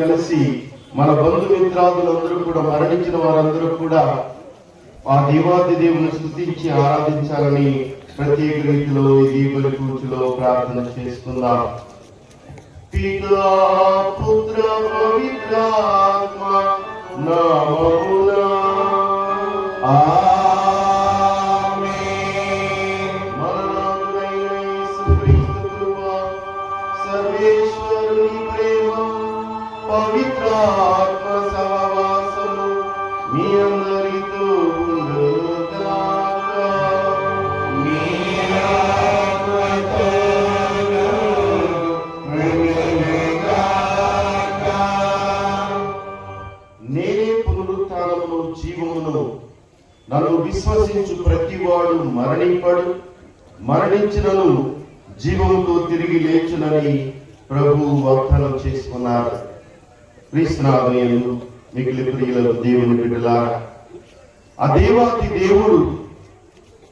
కలిసి మన బంధుమిత్రాదులందరూ కూడా మరణించిన వారందరూ కూడా ఆ దేవాది దేవుని స్తుతించి ఆరాధించాలని ప్రత్యేక రీతిలో ఈ బలి పూజలో ప్రార్థన చేసుకుందాం. పితా పుత్ర పవిత్రాత్మ నామమున ఆమేన్. మరణాతుడైన యేసుక్రీస్తు కృప, సర్వేశ్వరుని ప్రేమ, పవిత్రాత్మ సహవాసము మీ అందరితో ఉండుగాక. మీ ఆత్మతోను ఉండుగాక. నేనే పునరుత్థానమును జీవమును, నన్ను విశ్వసించు ప్రతివాడు మరణింపడు, మరణించినను జీవముతో తిరిగి లేచునని ప్రభువు వాగ్దానం చేసుకున్నారు. క్రీస్తునాథునియందు మిగిలి ప్రియులకు దేవుని బిడ్డలారా, ఆ దేవాది దేవుడు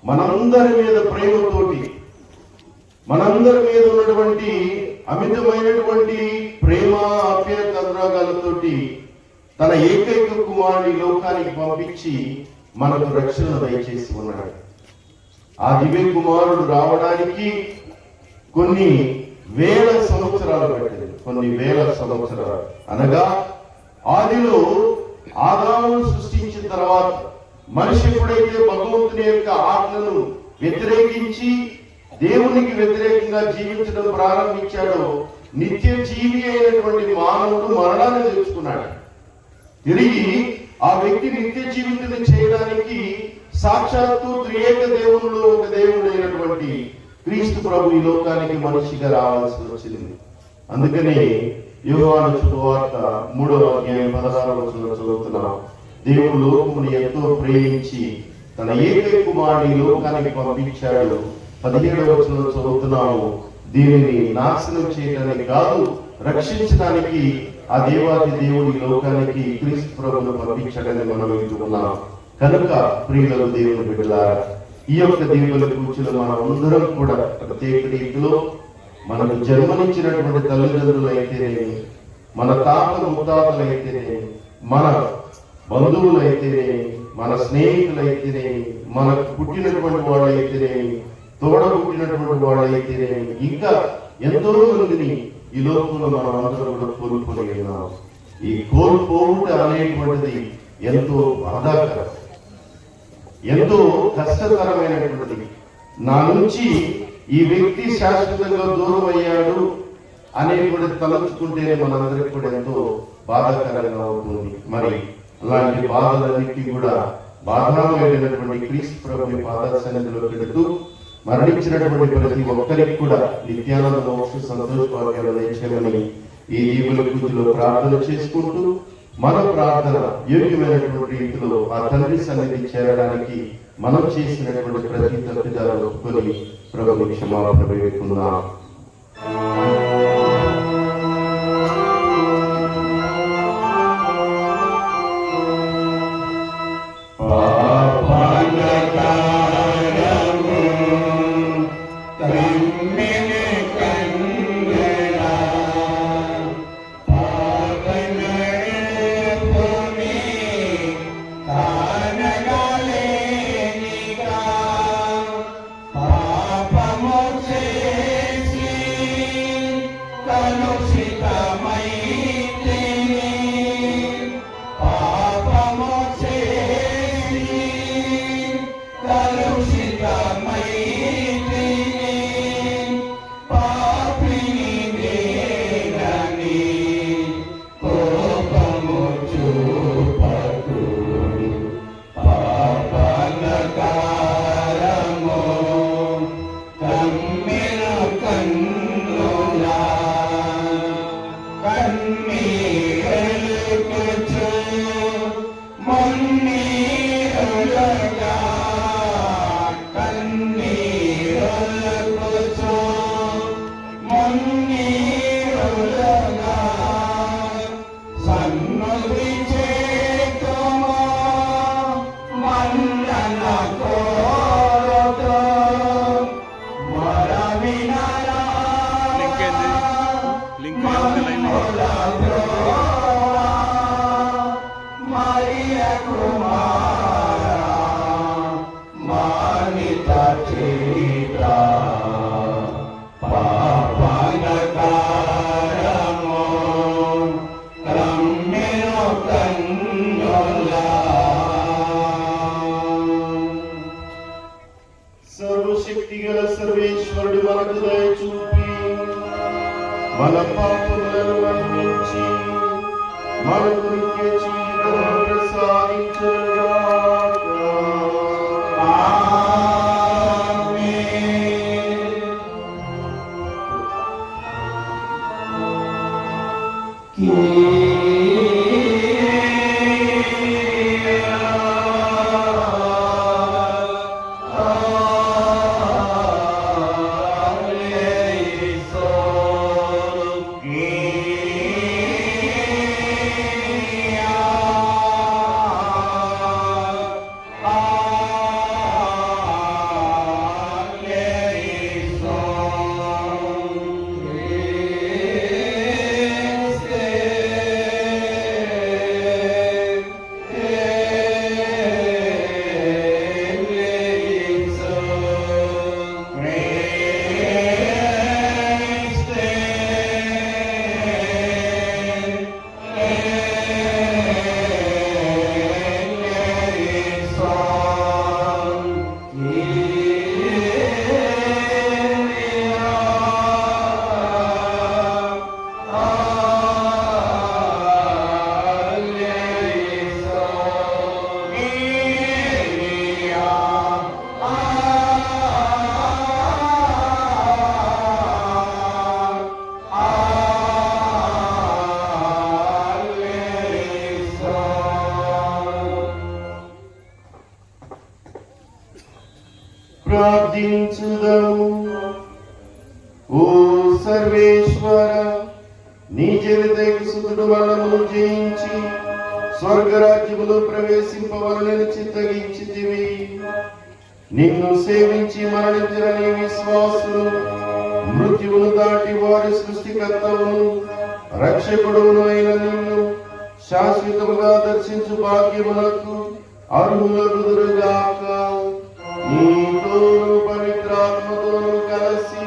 మనందరి మీద ప్రేమతోటి, మనందరి మీద ఉన్నటువంటి అమితమైనటువంటి ప్రేమ ఆప్యాయత అనురాగాలతోటి తన ఏకైక కుమారుని లోకానికి పంపించి మనకు రక్షణ దయచేసి ఉన్నాడు. ఆ దివ్య కుమారుడు రావడానికి కొన్ని వేల సంవత్సరాలు పట్టింది. కొన్ని వేల సంవత్సరాలు అనగా ఆదిలో ఆదామును సృష్టించిన తర్వాత మనిషి ఎప్పుడైతే భగవంతుని యొక్క ఆజ్ఞను వ్యతిరేకించి దేవునికి వ్యతిరేకంగా జీవించడం ప్రారంభించాడో, నిత్య జీవి అయినటువంటి మానవుడు మరణాన్ని తెలుసుకున్నాడు. తిరిగి ఆ వ్యక్తి నిత్య జీవితం చేయడానికి సాక్షాత్తు త్రియేక దేవునిలో ఒక దేవుడు అయినటువంటి క్రీస్తు ప్రభు ఈ లోకానికి మనిషిగా రావాల్సి వచ్చింది. అందుకనే యోహాను శుభవార్త 3వ అధ్యాయం 16వ వచనంలో చదువుతున్నాం. దేవుడు లోకమును ఎంతో ప్రేమించి తన ఏకైక కుమారుని లోకానికి పంపించాడు. 17వ వచనంలో చదువుతున్నాము, దీనిని నాశనం చేయడానికి కాదు, రక్షించడానికి ఆ దేవాది దేవుడి లోకానికి క్రీస్తు ప్రభువును పంపించాడని మనం వింటున్నాం. కనుక ప్రియులకు దేవుని బిడ్డలారా, ఈ యొక్క దేవుల కూర్చుని మనం అందరం కూడా ప్రత్యేక రీతిలో మనకు జన్మనిచ్చినటువంటి తల్లిదండ్రులైతేనేమి, మన తాత ముత్తాతలైతేనేమి, మన బంధువులైతేనేమి, మన స్నేహితులైతేనేమి, మనకు పుట్టినటువంటి వాళ్ళైతేనేమి, తోడ పుట్టినటువంటి వాళ్ళైతేనేమి, ఇంకా ఎంతో మందిని ఈ లోకంలో మనం అందరూ కూడా కోల్పోయి ఉన్నాం. ఈ కోల్పోవుట అనేటువంటిది ఎంతో బాధాకరం, ఎంతో కష్టతరమైనటువంటిది. నా నుంచి ఈ వ్యక్తి శాశ్వతంగా దూరం అయ్యాడు అనేటువంటి తలంచుకుంటేనే మనందరికీ కూడా ఎంతో బాధాకరంగా అవుతుంది. మరి అలాంటి బాధలన్నింటినీ కూడా బాధామైనటువంటి క్రీస్తు ప్రభుని పాద సన్నిధిలో పెడుతూ మరణించినటువంటి ప్రతి ఒక్కరికి కూడా నిత్యానంద మోక్ష సంతోష భాగ్యాలు దయచేయమని ఈ దీవుల పూజలో ప్రార్థన చేసుకుంటూ, మన ప్రార్థన యోగ్యమైనటువంటి రీతిలో ఆ తండ్రి సన్నిధి చేరడానికి మనం చేసినటువంటి ప్రతి తప్పిదాలను ఒప్పుకొని ప్రభుని క్షమాపణ వేడుకుందాం. లింక్ మనకు నిత్య జీవం ప్రసాదించుగాక. ప్రార్థించుదము. ఓ సర్వేశ్వర, నీ జనితకు సుతుడు మరణమును జయించి స్వర్గరాజ్యములో ప్రవేశింపవలనని చిత్తగించితివి. నిన్ను సేవించి మరణించిన నీ విశ్వాసులు మృత్యువును దాటి వారి సృష్టికర్తవును రక్షకుడును అయిన నిన్ను శాశ్వతముగా దర్శించు భాగ్యములకు అర్హులగుదురుగాక. నీతోను పవిత్రాత్మతోను కలిసి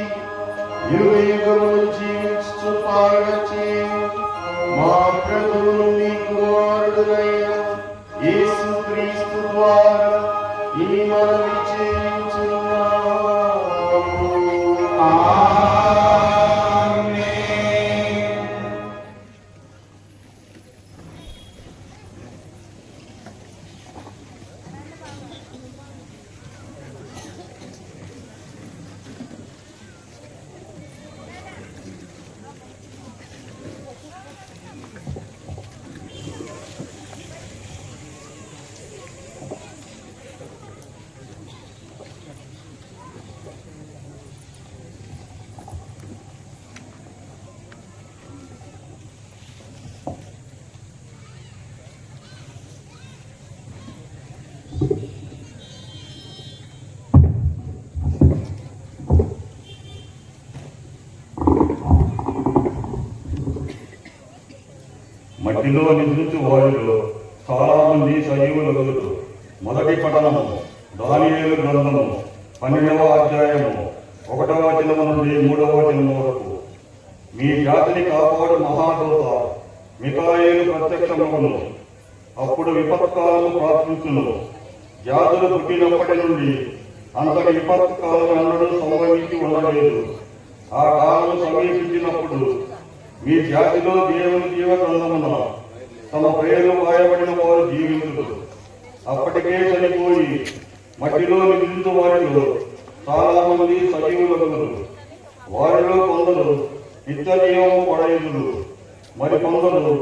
యుగ యుగములు జీవించు పాలన చేయు మా ప్రభువును నీ కుమారుడునైన యేసుక్రీస్తు ద్వారా ఈ మనవి చేయుచున్నాము. ఆమేన్. మట్టిలో నిద్రించు వారిలో చాలా మంది సజీవులు. మొదటి పఠనము దానియేలు గ్రంథము 12వ అధ్యాయము 1వ వచనము నుండి 3వ వచనము వరకు. మీ జాతిని కాపాడు మహాదూత మిఖాయేలు ప్రత్యక్షమగును. అప్పుడు విపత్కాలము ప్రార్థించును. జాతులు పుట్టినప్పటి నుండి అంతటి విపత్కాలం అన్నడు సంభవించి ఉండలేదు. ఆ కాలం సమీపించినప్పుడు మీ జాతిలో దేవుని జీవ గ్రంథమున తమ పేర్లు వాయబడిన వారు జీవించుడు. అప్పటికే చనిపోయి మట్టిలో నిద్రించు వారిలో చాలా మంది సజీవులగురు. వారిలో కొందరు నిత్య జీవము పడయుదురు, మరి కొందరు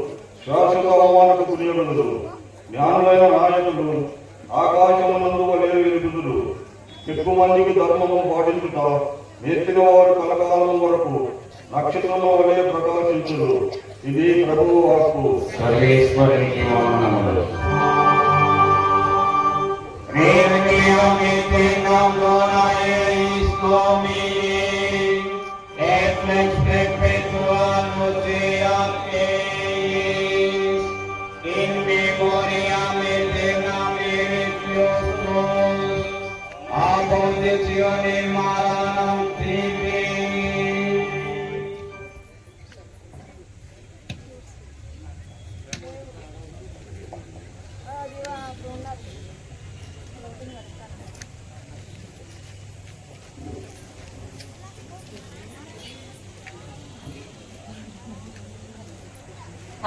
శాశ్వత అవమానకు గురియగుదురు. జ్ఞానులైన నాయకులు ఆకాశమునందు వలె వెలుగుదురు. ఎక్కువ మందికి ధర్మము పాటించుట నేర్పిన వారు కలకాలం వరకు నక్షత్రము వలె ప్రకాశించుడు. ఇది ప్రభువు వాక్కు. సర్వేశ్వరునికి వందనములు.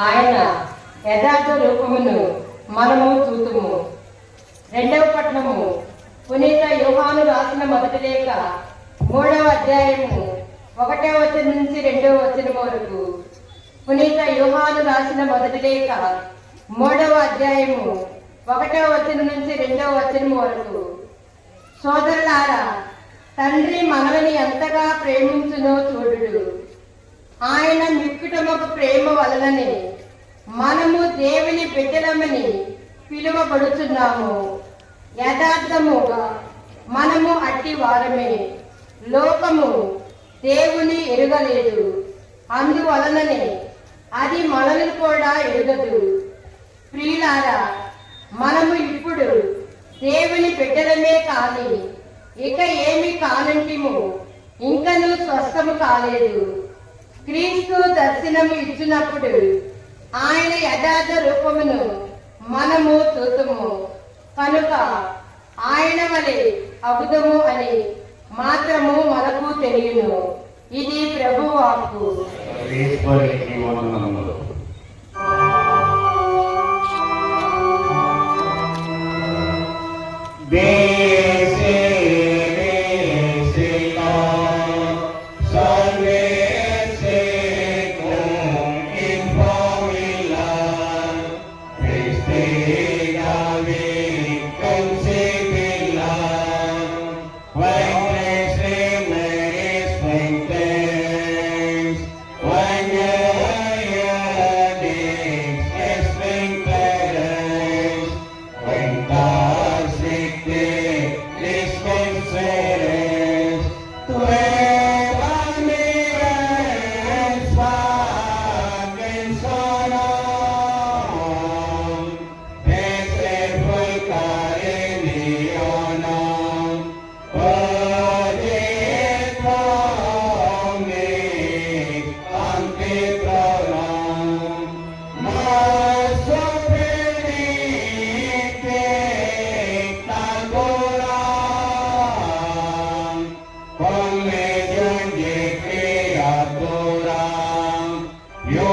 ఆయన యథార్థ రూపమును మనము చూతుము. రెండవ పట్టణము పునీత యోహాను రాసిన మొదటి లేఖ 3వ అధ్యాయము 1వ వచనం నుంచి 2వ వచనం వరకు. పునీత యోహాను రాసిన మొదటి లేఖ 3వ అధ్యాయము 1వ వచనం నుంచి 2వ వచనం వరకు. సోదరులారా, తండ్రి మనల్ని ఎంతగా ప్రేమించునో చూడుడు. ఆయన మిక్కుటమొక ప్రేమ వలననే మనము దేవుని బిడ్డలమని పిలువబడుచున్నాము. యథార్థముగా మనము అట్టి వారమే. లోకము దేవుని ఎరుగలేదు, అందువలననే అది మనల్ని కూడా ఎరుగదు. ప్రియులారా, మనము ఇప్పుడు దేవుని బిడ్డలమే కాని ఇక ఏమి కానంటిము, ఇంకను స్వస్థము కాలేదు. క్రీస్తు దర్శనము ఇచ్చినప్పుడు ఆయన యథార్థ రూపమును మనము చూతుము కనుక ఆయన వలె అగుదము అని మాత్రము మనకు తెలియను. ఇది ప్రభువు వాక్కు. సర్వేశ్వరునికి వందనములు. Yo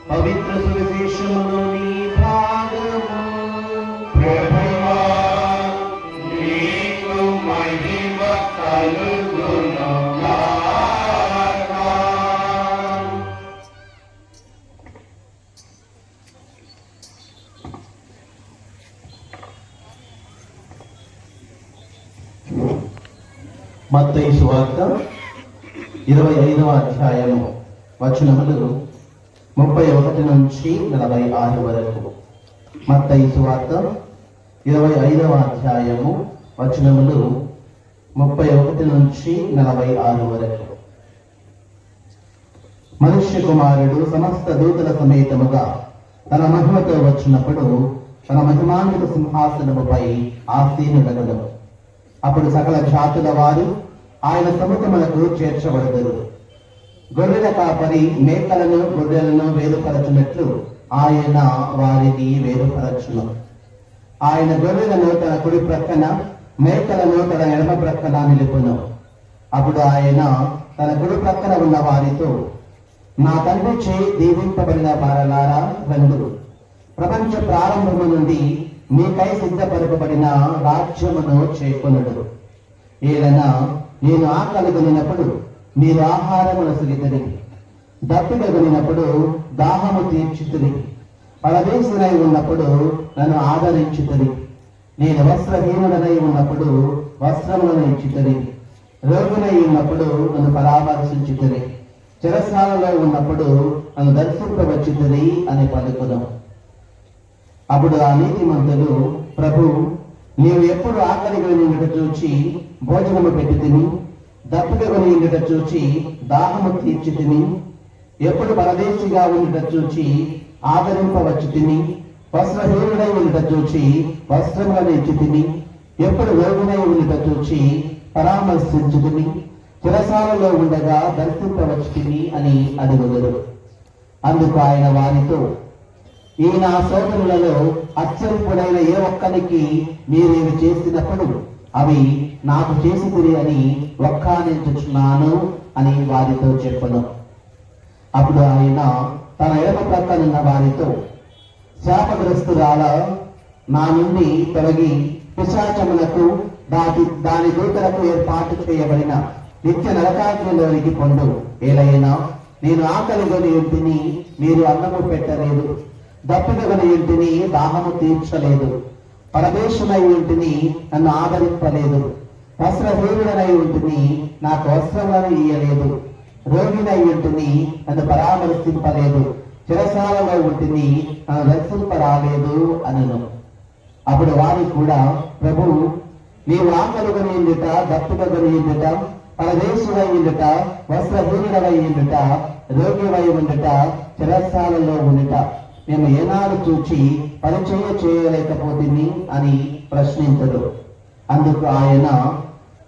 పవిత్ర సువిశేషములోని భాగము. ప్రభువా, నీకు మహిమ కలుగునుగాక. మత్తయి సువార్త 25వ అధ్యాయము వచనములు 31 నుంచి 46 వరకు. మత్తయి సువార్త 25వ అధ్యాయము వచనములు 31 నుంచి 46 వరకు. మనుష్య కుమారుడు సమస్త దూతల సమేతముగా తన మహిమతో వచ్చినప్పుడు తన మహిమాన్విత సింహాసనముపై ఆసీనుడగను. అప్పుడు సకల జాతుల వారు ఆయన సముఖములకు చేర్చబడదురు. గొర్రెల కాపరి మేకలను గొర్రెలను వేరుపరచునట్లు ఆయన వారిని వేరుపరచును. ఆయన గొర్రెలను తన కుడి ప్రక్కన, మేకలను తన ఎడమ ప్రక్కన నిలుపును. అప్పుడు ఆయన తన కుడి ప్రక్కన ఉన్న వారితో, నా తండ్రి చే దీవింపబడిన వారలారా రండు, ప్రపంచ ప్రారంభము నుండి మీకై సిద్ధపరపబడిన రాజ్యమును చేకొనుడు. ఏలైనా నేను ఆకలిగొనినప్పుడు మీరు ఆహారమును సుగితిరి, దప్పిగొనినప్పుడు దాహము తీర్చుతిరి, పరదేశునై ఉన్నప్పుడు నన్ను ఆదరించుతిరి, నేను వస్త్రహీనుడనై ఉన్నప్పుడు వస్త్రములను ఇచ్చుతిరి, రోగునై ఉన్నప్పుడు నన్ను పరామర్శించుతిరి, చెరసాలలో ఉన్నప్పుడు నన్ను దర్శింపవచ్చుతిరి అని పలుకును. అప్పుడు ఆ నీతిమంతులు, ప్రభు, నీవు ఎప్పుడు ఆకలిగా నిండుట చూచి భోజనము పెట్టి తిని, దప్పికగా నిండుట చూచి దాహము తీర్చి తిని, ఎప్పుడు పరదేశిగా ఉండుట చూచి ఆదరింపవచ్చు తిని, వస్త్రహీనుడై ఉండుట చూచి వస్త్రములను ఇచ్చితిని, ఎప్పుడు రోగునై ఉండుట చూచి పరామర్శించుతిని, చెరసాలలో ఉండగా దర్శింపవచ్చుతిని అని అడుగుదురు. అందుకు ఆయన వారితో, ఈ నా సోదరులలో అత్యల్పుడైన ఏ ఒక్కరికి మీరేమి చేసినప్పుడు అవి నాకు చేసితిరి అని ఒక్కానించుచున్నాను అని వారితో చెప్పను. అప్పుడు ఆయన తన ఎడమ ప్రక్కనున్న వారితో, శాపగ్రస్తురాల, నా నుండి తొలగి పిశాచములకు దాని దూతలకు ఏర్పాటు చేయబడిన నిత్య నరకాగ్నిలోనికి పొందు. ఏలైనా నేను ఆకలిగొని ఇంటిని మీరు అన్నము పెట్టలేదు, దప్పికగొని ఇంటిని దాహము తీర్చలేదు, పరదేశమై ఇంటిని నన్ను ఆదరింపలేదు, వస్త్రహీనుడనై ఇంటిని నాకు వస్త్రములను ఇయ్యలేదు, రోగినై ఇంటిని నన్ను పరామర్శింపలేదు, చెరసాలలో ఉంటిని నన్ను రక్షింపరాలేదు అనను. అప్పుడు వారు కూడా, ప్రభు, నీవు ఆకలిగొని ఇండుట, దప్పికగొని ఇండుట, పరదేశువై ఉండుట, వస్త్రహీనుడవై ఉండుట, రోగివై ఉండుట, చెరసాలలో ఉండుట మేము ఏనాడు చూచి పరిచయ చేయలేకపోతుంది అని ప్రశ్నించడు. అందుకు ఆయన,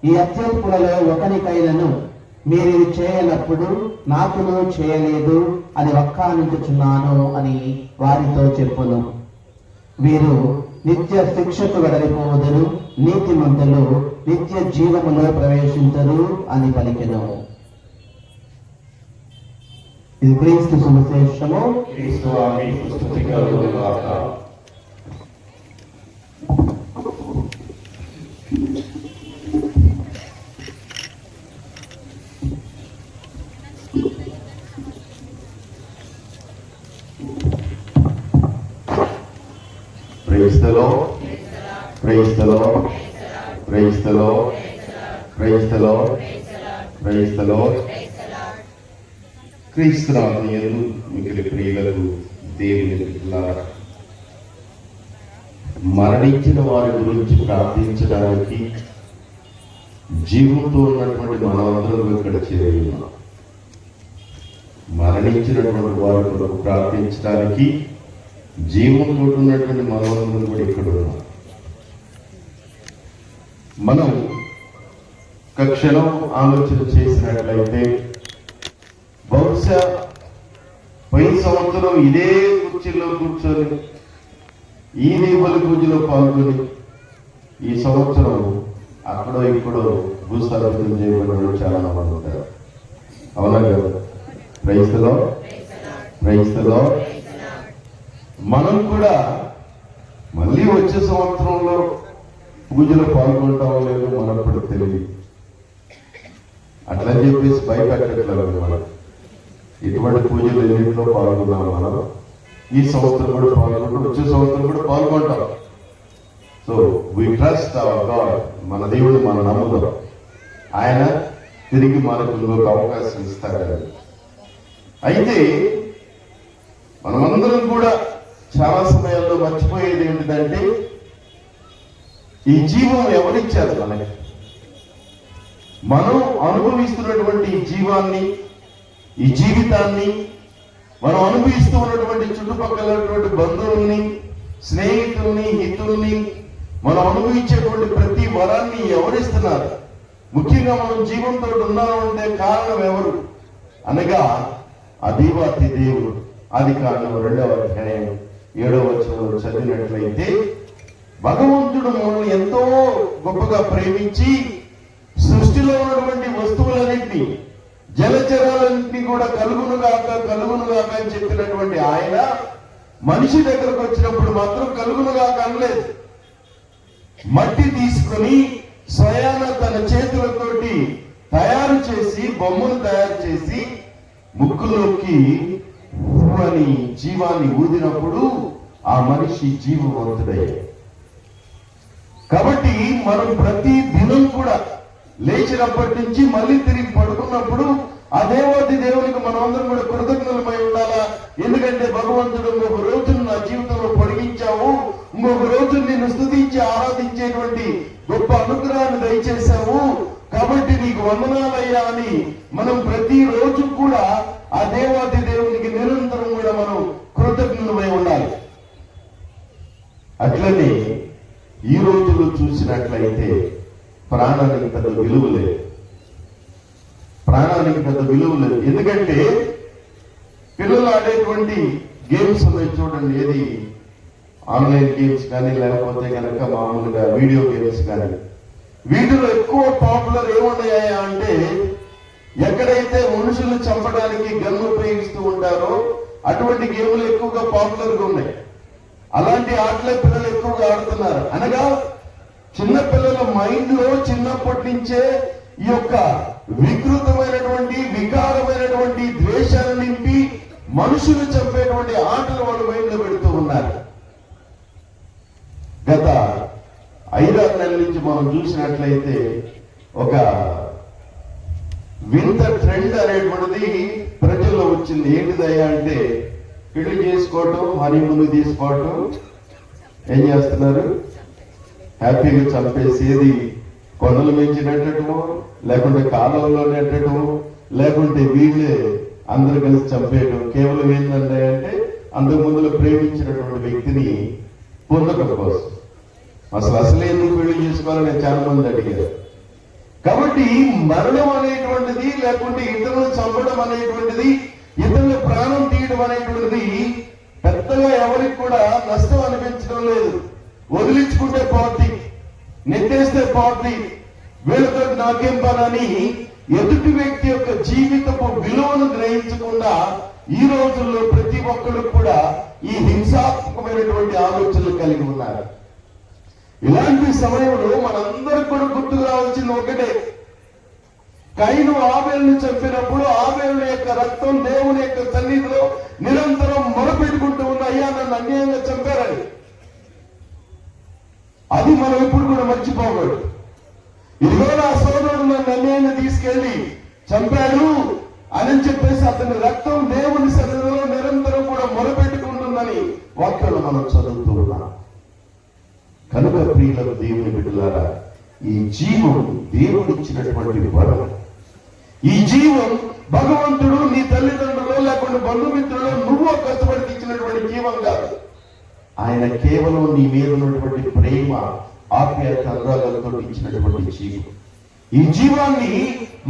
ఈ అత్యల్పులలో ఒకరికైనను మీరు చేయనప్పుడు నాకును చేయలేదు అని వక్కానించుచున్నాను అని వారితో చెప్పును. వీరు నిత్య శిక్షకు వెడలిపోదురు, నీతిమంతులు నిత్య జీవములో ప్రవేశించరు అని పలికెను. ఇది క్రీస్తు సువిశేషము. క్రీస్తువా మీకు స్తుతి కలుగును గాక. Praise the Lord. Praise the Lord. Praise the Lord. Praise the Lord. Praise the Lord. క్రీస్తునాథుని మిగిలి ప్రియులకు దేవుని బిడ్డలారా, మరణించిన వారి గురించి ప్రార్థించడానికి జీవంతో ఉన్నటువంటి మనమందరం ఇక్కడ చేరి ఉన్నాం. మరణించినటువంటి వారి కొరకు ప్రార్థించడానికి జీవంతో ఉన్నటువంటి మనమందరం కూడా ఇక్కడ ఉన్నాం. మనం ఒక క్షణం ఆలోచన చేసినట్లయితే బహుశా పోయిన సంవత్సరం ఇదే కుర్చీలో కూర్చొని ఈ దీపావళి పూజలో పాల్గొని ఈ సంవత్సరం అక్కడో ఇక్కడో భూస్థాపితం చేయబడిన చాలా మంది ఉంటారు. అవునా కదా? Praise the Lord. Praise the Lord. మనం కూడా మళ్ళీ వచ్చే సంవత్సరంలో పూజలో పాల్గొంటామో లేదో మనప్పుడు తెలియదు. అట్లా చెప్పేసి భయపెట్టట్లేదు. మనం ఇటువంటి పూజలు ఎన్నింటిలో పాల్గొన్నాం. మనం ఈ సంవత్సరం కూడా పాల్గొంటాం, వచ్చే సంవత్సరం కూడా పాల్గొంటాం. So we trust our god. మన దేవుడు మన నమ్ముదాం. ఆయన తిరిగి మనకు ఇంకొక అవకాశం ఇస్తాడు. అయితే మనమందరం కూడా చాలా సమయాల్లో మర్చిపోయేది ఏంటిదంటే, ఈ జీవం ఎవరిచ్చారు మనకి? మనం అనుభవిస్తున్నటువంటి ఈ జీవాన్ని, ఈ జీవితాన్ని, మనం అనుభవిస్తూ ఉన్నటువంటి చుట్టుపక్కల బంధువుల్ని, స్నేహితుల్ని, హితుల్ని, మనం అనుభవించేటువంటి ప్రతి వరాన్ని ఎవరిస్తున్నారు? ముఖ్యంగా మనం జీవంతో ఉన్నామంటే కారణం ఎవరు అనగా ఆ దేవాతి దేవుడు. ఆదికాండం 2వ అధ్యాయం 7వ వచనంలో చదివినట్లయితే, భగవంతుడు మనల్ని ఎంతో గొప్పగా ప్రేమించి సృష్టిలో ఉన్నటువంటి వస్తువులన్నింటినీ, జలచరాలన్నింటినీ కూడా కలుగునుగాక కలుగునుగాక అని చెప్పినటువంటి ఆయన మనిషి దగ్గరకు వచ్చినప్పుడు మాత్రం కలుగునుగాక అనలేదు. మట్టి తీసుకొని స్వయాన తన చేతులతోటి తయారు చేసి, బొమ్మను తయారు చేసి ముక్కులోకి అని జీవాన్ని ఊదినప్పుడు ఆ మనిషి జీవవంతుడయ్యాడు. కాబట్టి మనం ప్రతి దినం కూడా లేచినప్పటి నుంచి మళ్ళీ తిరిగి పడుకున్నప్పుడు ఆ దేవాది దేవునికి మనం అందరం కూడా కృతజ్ఞులమై ఉండాలా. ఎందుకంటే భగవంతుడు ఇంకొక రోజును నా జీవితంలో పొడిగించావు, ఇంకొక రోజు నిన్ను స్తుతించి ఆరాధించేటువంటి గొప్ప అనుగ్రహాన్ని దయచేశావు, కాబట్టి నీకు వందనాలయ్యా అని మనం ప్రతి రోజు కూడా ఆ దేవాది దేవునికి నిరంతరం కూడా మనం కృతజ్ఞులమై ఉండాలి. అట్లనే ఈ రోజుల్లో చూసినట్లయితే ప్రాణానికి పెద్ద విలువ లేదు. ప్రాణానికి పెద్ద విలువ లేదు. ఎందుకంటే పిల్లలు ఆడేటువంటి గేమ్స్ ఉన్నాయి చూడండి, ఏది ఆన్లైన్ గేమ్స్ కానీ లేకపోతే కనుక మామూలుగా వీడియో గేమ్స్ కానీ, వీటిలో ఎక్కువ పాపులర్ ఏమున్నాయా అంటే ఎక్కడైతే మనుషులు చంపడానికి గన్ను ఉపయోగిస్తూ ఉంటారో అటువంటి గేమ్లు ఎక్కువగా పాపులర్ గా ఉన్నాయి. అలాంటి ఆటలే పిల్లలు ఎక్కువగా ఆడుతున్నారు. అనగా చిన్న పిల్లల మైండ్ లో చిన్నప్పటి నుంచే ఈ యొక్క వికృతమైనటువంటి వికారమైనటువంటి ద్వేషాన్ని నింపి మనుషులు చంపేటువంటి ఆటలు వాళ్ళ మైండ్ లో పెడుతూ ఉన్నారు. గత 5-6 నెలల నుంచి మనం చూసినట్లయితే ఒక వింత ట్రెండ్ అనేటువంటిది ప్రజల్లో వచ్చింది. ఏంటిదయ్యా అంటే పెళ్లి చేసుకోవటం, హనీమూన్ తీసుకోవటం, ఏం చేస్తున్నారు, హ్యాపీగా చంపేసేది కొండలు పెంచినట్టటము, లేకుంటే కాలంలో నెట్టడం, లేకుంటే వీళ్ళే అందరు కలిసి చంపేయడం. కేవలం ఏంటంటే అంటే అంతకు ముందులో ప్రేమించినటువంటి వ్యక్తిని పొందడం కోసం. అసలు ఎందుకు పెళ్లి చేసుకోవాలని నేను చాలా మంది అడిగారు. కాబట్టి మరణం అనేటువంటిది, లేకుంటే ఇతరులను చంపడం అనేటువంటిది, ఇతరుల ప్రాణం తీయడం అనేటువంటిది పెద్దగా ఎవరికి కూడా నష్టం అనిపించడం లేదు. వదిలించుకుంటే పోద్ది, నెట్టేస్తే పోద్ది, వీళ్ళతో నాకేం పనని ఎదుటి వ్యక్తి యొక్క జీవితపు విలువను గ్రహించకుండా ఈ రోజుల్లో ప్రతి ఒక్కరు కూడా ఈ హింసాత్మకమైనటువంటి ఆలోచనలు కలిగి ఉన్నారు. ఇలాంటి సమయంలో మనందరికి కూడా గుర్తుకు రావాల్సింది ఒకటే, కయీను ఆబేలును చంపినప్పుడు ఆబేలు యొక్క రక్తం దేవుని యొక్క సన్నిధిలో నిరంతరం మొరపెట్టుకుంటూ ఉన్న, అయ్యా నన్ను అన్యాయంగా చంపారని. అది మనం ఎప్పుడు కూడా మర్చిపోకూడదు. ఇదిగో నా సోదరుడు నన్ను అన్యాయంగా తీసుకెళ్లి చంపాడు అని చెప్పేసి అతని రక్తం దేవుని సన్నిధిలో నిరంతరం కూడా మొరపెట్టుకుంటుందని వాక్యాలు మనం చదువుతూ ఉన్నాం. కనుక ప్రియులకు దేవుని బిడ్డలారా, ఈ జీవం దేవుడిచ్చినటువంటి వరం. ఈ జీవం భగవంతుడు నీ తల్లిదండ్రులు లేకుండా బంధుమిత్రులు నువ్వు కష్టపడి ఇచ్చినటువంటి జీవం కాదు. ఆయన కేవలం నీ మీద ఉన్నటువంటి ప్రేమ, ఆప్యాయత, అనురాగాలతో ఇచ్చినటువంటి జీవం. ఈ జీవాన్ని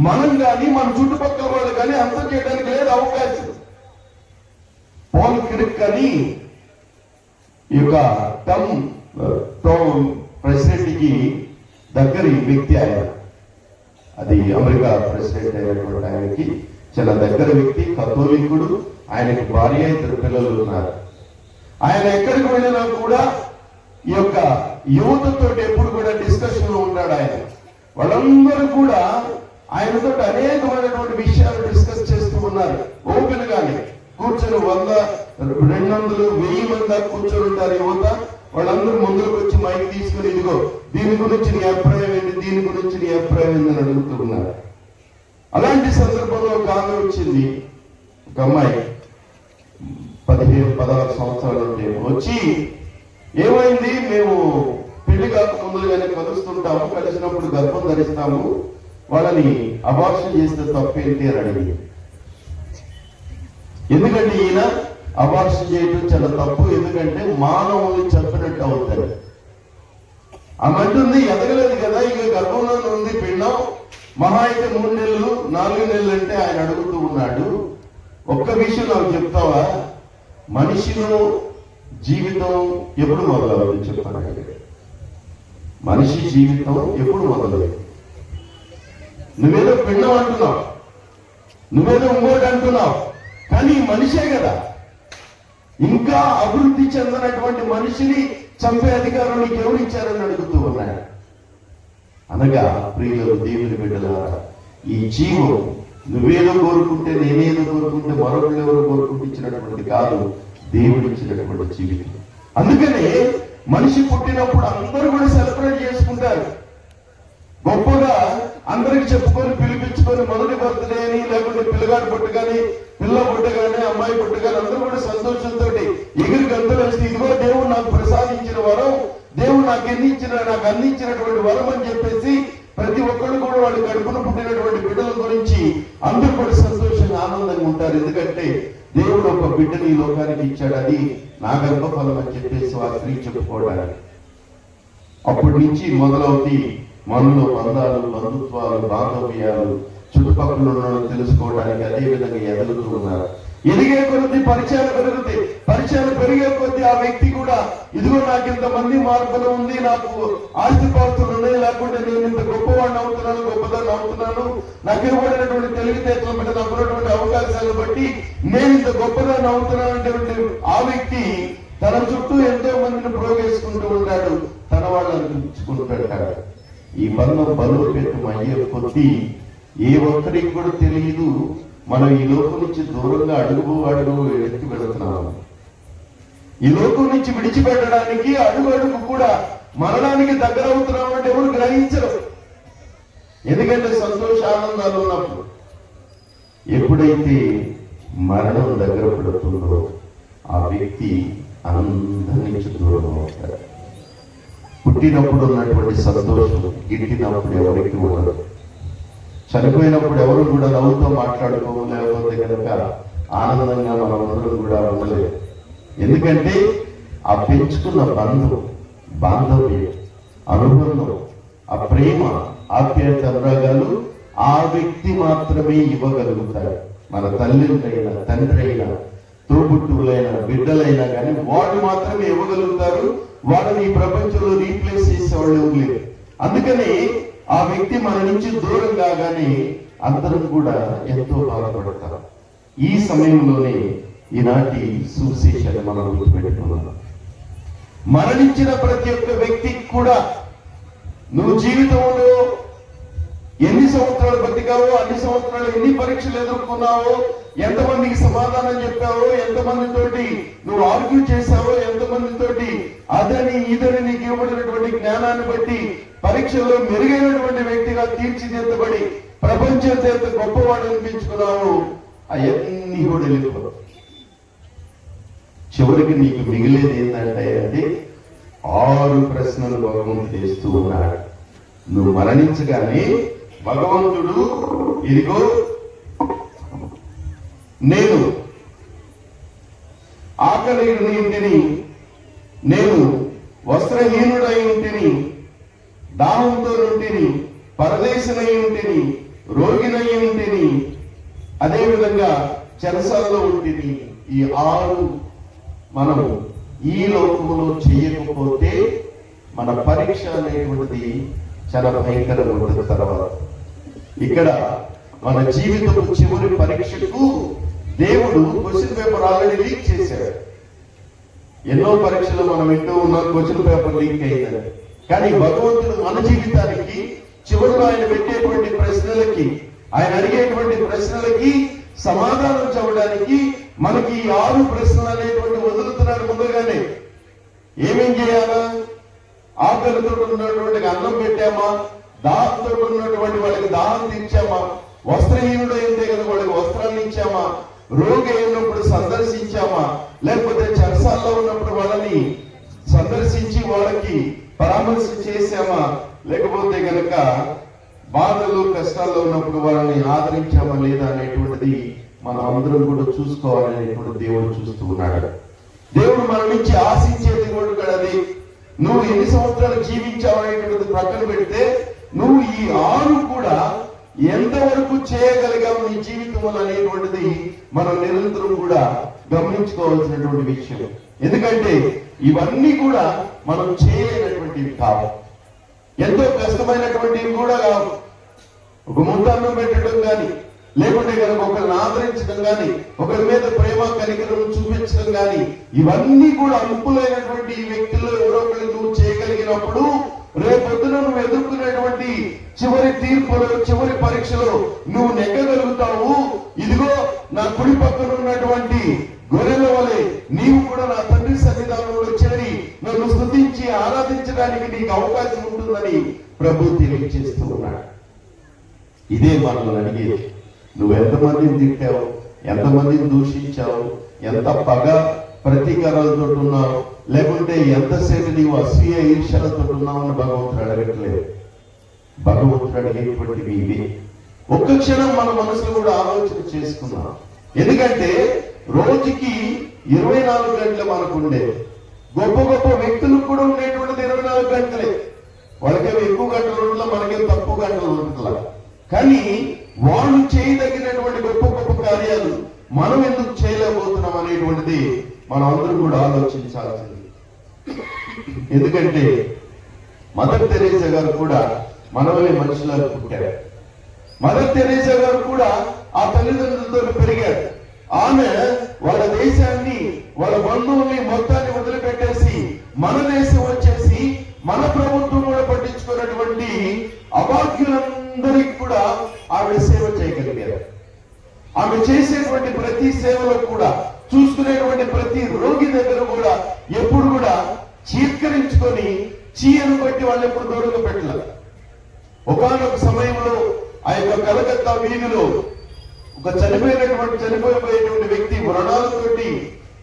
మనం కానీ మన చుట్టుపక్కల వాళ్ళు కానీ అంతం చేయడానికి లేదు అవకాశం. పాల్ క్రిక్ అని ఈ యొక్క టౌన్ ప్రెసిడెంట్ కి దగ్గర వ్యక్తి ఆయన, అది అమెరికా ప్రెసిడెంట్ అయినటువంటి ఆయనకి చాలా దగ్గర వ్యక్తి, కథోలికుడు. ఆయనకు భార్య, 2 పిల్లలు ఉన్నారు. ఆయన ఎక్కడికి వెళ్ళినా కూడా ఈ యొక్క యువతతో ఎప్పుడు కూడా డిస్కషన్ లో ఉన్నాడు. ఆయన వాళ్ళందరూ కూడా ఆయనతో అనేకమైనటువంటి విషయాలు డిస్కస్ చేస్తూ ఉన్నారు. ఓపెన్ గానే కూర్చొని 100, 200, 1000 మంది కూర్చొని ఉంటారు యువత. వాళ్ళందరూ ముందుకు వచ్చి మైక్ తీసుకుని, ఇదిగో దీని గురించి నీ అభిప్రాయం ఏంటి, దీని గురించి నీ అభిప్రాయం ఏంటని అడుగుతూ ఉన్నారు. అలాంటి సందర్భంలో ఒక ఆమె వచ్చింది, ఒక అమ్మాయి 15-16 సంవత్సరాలు ఉంటే వచ్చి, ఏమైంది, మేము పెళ్లి కాక ముందుగానే కలుస్తుంటాము, కలిసినప్పుడు గర్భం ధరిస్తాము, వాళ్ళని అబార్షన్ చేస్తే తప్పేంటి అని అడిగింది. ఎందుకంటే ఈయన అబార్షన్ చేయడం చాలా తప్పు, ఎందుకంటే మానవుల్ని చంపినట్టు అవుతుంది. ఆమె అంటుంది, ఎదగలేదు కదా, ఇక గర్భంలో ఉంది పిండం, మహా అయితే 3 నెలలు 4 నెలలు అంటే ఆయన అడుగుతూ ఉన్నాడు. ఒక్క విషయం నాకు చెప్తావా, మనిషిలో జీవితం ఎప్పుడు మొదలవుతుంది చెప్పాను. మనిషి జీవితం ఎప్పుడు మొదలవుతుంది? నువ్వేదో పిండం అంటున్నావు, నువ్వేదో ఇంకోటి అంటున్నావు, కానీ మనిషే కదా. ఇంకా అభివృద్ధి చెందినటువంటి మనిషిని చంపే అధికారం నీకు ఎవరు ఇచ్చారని అడుగుతూ ఉన్నాడు. అనగా ప్రియులకు దేవుని బిడ్డలారా, ఈ జీవం నువ్వేదో కోరుకుంటే, నేనేదో కోరుకుంటే, మరొకరు ఎవరు కోరుకుంటే ఇచ్చినటువంటి కాదు, దేవుడు ఇచ్చినటువంటి జీవితం. అందుకనే మనిషి పుట్టినప్పుడు అందరూ కూడా సెలబ్రేట్ చేసుకుంటారు. గొప్పగా అందరికి చెప్పుకొని పిలిపించుకొని మొదటి బర్త్డే అని, లేకుంటే పిల్లగాడు పుట్టగాని, పిల్ల పుట్టగానే, అమ్మాయి పుట్టగానే అందరూ కూడా సంతోషంతో ఎగిరి గంతులు వేసి, ఇదిగో దేవుడు నాకు ప్రసాదించిన వరం, దేవుడు నాకు అందించినటువంటి వరం అని చెప్పేసి ప్రతి ఒక్కరు కూడా వాళ్ళు కడుపున పుట్టినటువంటి బిడ్డల గురించి అందరూ కూడా సంతోషంగా ఆనందంగా ఉంటారు. ఎందుకంటే దేవుడు ఒక బిడ్డని ఈ లోకానికి ఇచ్చాడు, అది నా గర్భఫలం అని చెప్పేసి ఆ స్త్రీ చెప్పుకోవడానికి. అప్పటి నుంచి మొదలవుతాయి మనలో బంధాలు, బంధుత్వాలు, బాంధవ్యాలు, చుట్టుపక్కల ఉన్న తెలుసుకోవడానికి అదే విధంగా ఎదుగుతూ ఉన్నారు. ఎదిగే కొద్ది పరిచయాలు పెరుగుతాయి. పరిచయాలు పెరిగే కొద్ది ఆ వ్యక్తి కూడా ఇదిగో నాకు ఇంతమంది మార్పులు ఉంది, నాకు ఆస్తిపాస్తులు ఉన్నాయి, లేకుంటే నేను ఇంత గొప్పవాడిని అవుతున్నాను, గొప్పదాన్ని అవుతున్నాను, నాకు ఇవ్వబడినటువంటి తెలివితేటలు బట్టి, నాకు ఉన్నటువంటి అవకాశాలను బట్టి నేను ఇంత గొప్పదాన్ని అవుతున్నాను. ఆ వ్యక్తి తన చుట్టూ ఎంతో మందిని ప్రోగేసుకుంటూ ఉంటాడు, తన వాళ్ళని చూపించుకుంటాడు. ఈ బంధం బలోపేతం అయ్యే కొద్దీ ఏ ఒక్కరికి కూడా తెలియదు మనం ఈ లోకం నుంచి దూరంగా అడుగు ఎత్తి పెడుతున్నాము. ఈ లోకం నుంచి విడిచిపెట్టడానికి అడుగు అడుగు కూడా మరణానికి దగ్గర అవుతున్నాం అంటే ఎవరు గ్రహించరు. ఎందుకంటే సంతోష ఆనందాలు ఉన్నప్పుడు. ఎప్పుడైతే మరణం దగ్గర పడుతుందో ఆ వ్యక్తి అందరి నుంచి దూరం అవుతాడు. పుట్టినప్పుడు ఉన్నటువంటి సంతోషం గిట్టినప్పుడు ఎవరికి ఉండదు. చనిపోయినప్పుడు ఎవరు కూడా నవ్వుతో మాట్లాడుకోము, లేకపోతే కనుక ఆనందంగా మనం అందరం కూడా ఉండలేదు. ఎందుకంటే ఆ పెంచుకున్న బాంధవ్యం, అనుబంధం, ఆ ప్రేమ, ఆప్యాయత, అనురాగాలు ఆ వ్యక్తి మాత్రమే ఇవ్వగలుగుతాడు. మన తల్లిదండ్రులైనా, తండ్రి అయినా, తోబుట్టువులైన, బిడ్డలైనా కానీ వాళ్ళు మాత్రమే ఇవ్వగలుగుతారు. వాళ్ళని ఈ ప్రపంచంలో రీప్లేస్ చేసేవాళ్ళు లేదు. అందుకని ఆ వ్యక్తి మన నుంచి దూరం కాగానే అందరం కూడా ఎంతో బాధపడతారు. ఈ సమయంలోనే ఈనాటి సువిశేషాన్ని మనం గుర్తుపెట్టుకున్నాం. మరణించిన ప్రతి ఒక్క వ్యక్తికి కూడా నువ్వు జీవితంలో ఎన్ని సంవత్సరాలు బతికావో, అన్ని సంవత్సరాలు ఎన్ని పరీక్షలు ఎదుర్కొన్నావో, ఎంతమందికి సమాధానం చెప్పావో, ఎంతమందితోటి నువ్వు ఆర్గ్యూ చేశావో, ఎంతమందితోటి అదని ఇదని నీకు ఇవ్వబడినటువంటి జ్ఞానాన్ని బట్టి పరీక్షల్లో మెరుగైనటువంటి వ్యక్తిగా తీర్చిదిద్దబడి ప్రపంచ చేత గొప్పవాడు అనిపించుకున్నావు. అవన్నీ కూడా వెళ్ళిపోవు. చివరికి నీకు మిగిలేది ఏంటంటే అంటే 6 ప్రశ్నలు భగవంతుడు వేస్తూ ఉన్నాడు. నువ్వు మరణించగానే భగవంతుడు ఇదిగో నేను ఆకలిని ఉంటిని, నేను వస్త్రహీనుడై ఉంటిని, దాహంతో ఉంటిని, పరదేశనై ఉంటిని, రోగినై ఉంటిని, అదేవిధంగా చెరసాలలో ఉంటిని. ఈ 6 మనం ఈ లోకంలో చేయకపోతే మన పరీక్ష అనేటువంటిది చాలా భయంకరంగా ఉంటుంది. తర్వాత ఇక్కడ మన జీవితపు చివరి పరీక్షకు దేవుడు క్వశ్చన్ పేపర్ ఆల్రెడీ లీక్ చేశాడు. ఎన్నో పరీక్షలు మనం వింటూ ఉన్నాం, క్వశ్చన్ పేపర్ లీక్ అయిందని. కానీ భగవంతుడు మన జీవితానికి చివరిలో ఆయన పెట్టేటువంటి ప్రశ్నలకి, ఆయన అడిగేటువంటి ప్రశ్నలకి సమాధానం చెప్పడానికి మనకి 6 ప్రశ్నలు అనేటువంటి వదులుతున్నాడు. ముందుగానే ఏమేం చేయాలా? ఆకలితో ఉన్నటువంటి అన్నం పెట్టామా? దాహంతో ఉన్నటువంటి వాళ్ళకి దాహం తీర్చామా? వస్త్రహీనుడు అయితే కదా వాళ్ళకి వస్త్రాన్ని ఇచ్చామా? రోగి అయినప్పుడు సందర్శించామా? లేకపోతే చెరసాల్లో ఉన్నప్పుడు వాళ్ళని సందర్శించి వాళ్ళకి పరామర్శ చేశామా? లేకపోతే కనుక బాధలు కష్టాల్లో ఉన్నప్పుడు వాళ్ళని ఆదరించామా లేదా అనేటువంటిది మనం అందరం కూడా చూసుకోవాలనేటువంటి దేవుడు చూస్తూ ఉన్నాడు. దేవుడు మన నుంచి ఆశించేది కూడా అది నువ్వు ఎన్ని సంవత్సరాలు జీవించావు అనేటువంటిది ప్రక్కన పెడితే నువ్వు ఈ 6 కూడా ఎంతవరకు చేయగలిగావు నీ జీవితం అనేటువంటిది మనం నిరంతరం కూడా గమనించుకోవాల్సినటువంటి విషయం. ఎందుకంటే ఇవన్నీ కూడా మనం చేయలేనటువంటివి కావు, ఎంతో కష్టమైనటువంటివి కూడా కావు. ఒక ముద్దాన్నం పెట్టడం కానీ, లేకుంటే కనుక ఒకరిని ఆదరించడం కానీ, ఒకరి మీద ప్రేమ కనికరం చూపించడం కానీ, ఇవన్నీ కూడా అల్పులైనటువంటి ఈ వ్యక్తుల్లో ఎవరో ఒకరు నువ్వు చేయగలిగినప్పుడు రేపొద్దున నువ్వు ఎదుర్కొనేటువంటి చివరి తీర్పులో, చివరి పరీక్షలో నువ్వు నెగ్గగలుగుతావు. ఇదిగో నా కుడి పక్కన ఉన్నటువంటి గొర్రెల వలె నీవు కూడా నా తండ్రి సన్నిధానంలో చేరి నన్ను స్తుతించి ఆరాధించడానికి నీకు అవకాశం ఉంటుందని ప్రభు తెలియజేస్తూ ఉన్నాడు. ఇదే మనల్ని అడిగేది. నువ్వు ఎంతమందిని తిట్టావు, ఎంతమందిని దూషించావు, ఎంత పగ ప్రతీకారాలతో ఉన్నావు, లేకుంటే ఎంతసేపు నీవు అసూయ ఈర్ష్యలతో ఉన్నావు అని భగవంతుడు అడగట్లేదు. భగవంతుడు అడిగేటువంటివి ఇవే. ఒక్క క్షణం మన మనసులో కూడా ఆలోచన చేసుకున్నాం. ఎందుకంటే రోజుకి 24 గంటలు మనకు ఉండే గొప్ప గొప్ప వ్యక్తులు కూడా ఉండేటువంటిది 24 గంటలే. వాళ్ళకేమో ఎక్కువ గంటలు ఉండలా, మనకేమో తక్కువ గంటలు ఉండట్లా. కానీ వాళ్ళు చేయదగినటువంటి గొప్ప గొప్ప కార్యాలు మనం ఎందుకు చేయలేకపోతున్నాం అనేటువంటిది మనం అందరూ కూడా ఆలోచించాల్సింది. ఎందుకంటే మదర్ తెరేసా గారు కూడా మనవలే మనుషులకు పుట్టారు. మదర్ తెరేసా గారు కూడా ఆ తల్లిదండ్రులతో పెరిగారు. ఆమె వాళ్ళ దేశాన్ని, వాళ్ళ బంధువుల్ని మొత్తాన్ని వదిలిపెట్టేసి మన దేశం వచ్చేసి మన ప్రభుత్వం కూడా పట్టించుకున్నటువంటి అభాగ్యులందరికీ కూడా ఆవిడ సేవ చేయగలిగారు. ఆమె చేసేటువంటి ప్రతి సేవలో కూడా, చూసుకునేటువంటి ప్రతి రోగి దగ్గర కూడా ఎప్పుడు కూడా చీత్కరించుకొని చీయను బట్టి వాళ్ళు ఎప్పుడు దూరంగా పెట్టలేదు. ఒకానొక సమయంలో ఆ యొక్క కలకత్తా వీధిలో ఒక చనిపోయేటువంటి వ్యక్తి వ్రణాలతోటి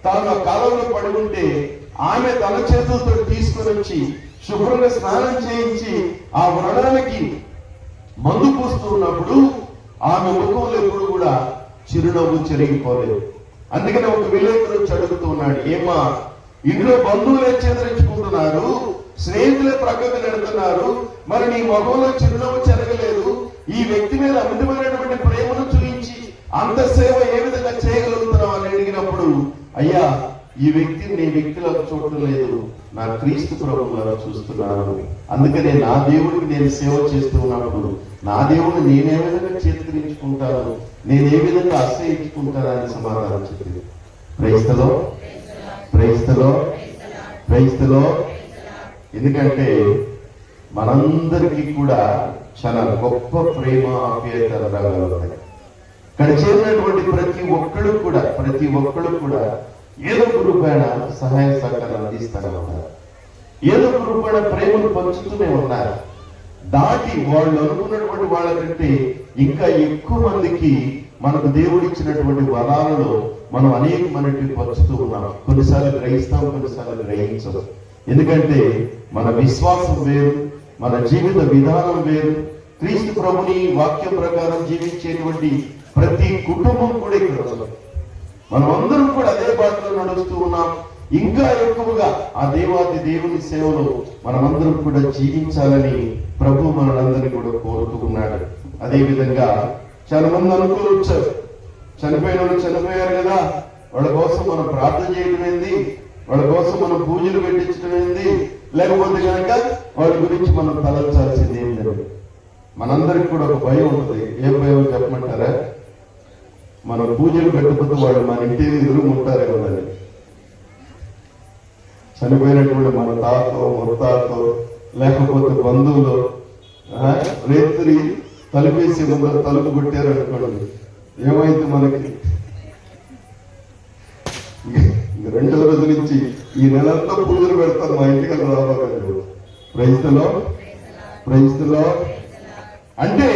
తాను ఆ కాలంలో పడి ఉంటే ఆమె తన చేతులతో తీసుకుని వచ్చి శుభ్రంగా స్నానం చేయించి ఆ వ్రణాలకి మందు పూస్తూ ఉన్నప్పుడు ఆమె ముఖంలో ఎప్పుడు కూడా చిరునవ్వు చెరిగిపోలేదు. అందుకని ఒక విలేకరు వచ్చి అడుగుతూ ఉన్నాడు, ఏమా ఇంట్లో బంధువులే చెదరించుకుంటున్నారు, స్నేహితులే ప్రక్కకు నెడుతున్నారు, మరి నీ ముఖంలో చిరునవ్వు చెరగలేదు. ఈ వ్యక్తి మీద అమితమైనటువంటి ప్రేమను చూపించి అంత సేవ ఏ విధంగా చేయగలుగుతున్నావు అని అడిగినప్పుడు, అయ్యా ఈ వ్యక్తిని నీ వ్యక్తిలో చూడటం లేదు, నా క్రీస్తు ప్రభువులను చూస్తున్నాను. అందుకనే నా దేవుడికి నేను సేవ చేస్తూ ఉన్నప్పుడు నా దేవుడిని నేనే విధంగా చేతురించుకుంటాను, నేనే విధంగా ఆశ్రయించుకుంటానని సమాధానం చెప్పింది. క్రైస్తలో ఎందుకంటే మనందరికీ కూడా చాలా గొప్ప ప్రేమ ఆప్యాయత రాగాలు ఉన్నాయి. ఇక్కడ చేరినటువంటి ప్రతి ఒక్కడు కూడా ఏదో ఒక రూపాయన సహాయ సహకారాలు అందిస్తూనే ఉన్నారు. ఏదో ఒక రూపాయన ప్రేమను పంచుతూనే ఉన్నారు. దాటి వాళ్ళు అనుకున్నటువంటి వాళ్ళకంటే ఇంకా ఎక్కువ మందికి మనకు దేవుడిచ్చినటువంటి వరాలలో మనం అనేకమైనవి పంచుతూ ఉన్నాం. కొన్నిసార్లు గ్రహిస్తాం, కొన్నిసార్లు గ్రహించం. ఎందుకంటే మన విశ్వాసం వేరు, మన జీవిత విధానం వేరు. క్రీస్తు ప్రభుని వాక్యం ప్రకారం జీవించేటువంటి ప్రతి కుటుంబం కూడా ఇక్కడ ఉంది. మనం అందరం కూడా అదే బాటలో నడుస్తూ ఉన్నాం. ఇంకా ఎక్కువగా ఆ దేవాది దేవుని సేవలో మనమందరం కూడా జీవించాలని ప్రభు మనందరినీ కూడా కోరుతూ ఉన్నాడు. అదే విధంగా చాలా మంది అనుకుని వచ్చారు, చనిపోయిన వాళ్ళు చనిపోయారు కదా, వాళ్ళ కోసం మనం ప్రార్థన చేయడం ఏంది, వాళ్ళ కోసం మనం పూజలు పెట్టించడం ఏంది, లేకపోతే కనుక వాళ్ళ గురించి మనం తలంచాల్సింది ఏం లేదు. మనందరికి కూడా ఒక భయం ఉంటుంది. ఏం భయం చెప్పమంటారా? మనం పూజలు పెట్టకపోతే వాళ్ళు మన ఇంటి ఎదురు ఉంటారు కదండి. చనిపోయినటువంటి మన తాతో ముత్తాతో లేకపోతే బంధువులు రేత్రి తలుపేసి ముందర తలుపు కొట్టారు అనుకోండి, ఏమైతే మనకి 2 రోజుల నుంచి ఈ నెలంతా పూజలు పెడతారు మా ఇంటికి రాబోకండి. ప్రైస్తలో అంటే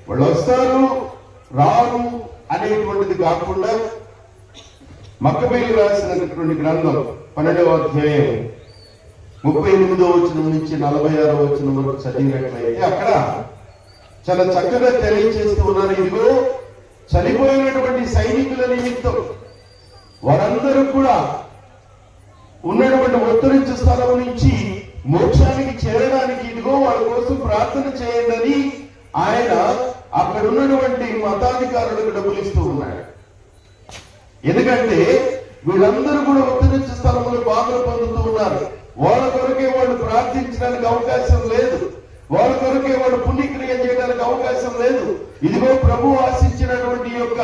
వాళ్ళు వస్తారు రారు అనేటువంటిది కాకుండా మక్కబేలు రాసినటువంటి గ్రంథం 12వ అధ్యాయం 38వ వచనం నుంచి 46వ వచనం వరకు చదివినట్లయితే అక్కడ చాలా చక్కగా తెలియజేస్తూ ఉన్నారు. ఇదిగో చనిపోయినటువంటి సైనికుల నిమిత్తం వారందరూ కూడా ఉన్నటువంటి ఉత్తరించు స్థలం నుంచి మోక్షానికి చేరడానికి ఇదిగో వాళ్ళ కోసం ప్రార్థన చేయండి ఆయన అక్కడ ఉన్నటువంటి మతాధికారులకు డబ్బులు ఇస్తూ ఉన్నాడు. ఎందుకంటే వీళ్ళందరూ కూడా ఉత్తరించు స్థలంలో బాధలు పొందుతూ ఉన్నారు. వాళ్ళ కొరకే వాళ్ళు ప్రార్థించడానికి అవకాశం లేదు, వాళ్ళ కొరకే వాళ్ళు పుణ్యక్రియ చేయడానికి అవకాశం లేదు. ఇదిగో ప్రభు ఆశించినటువంటి యొక్క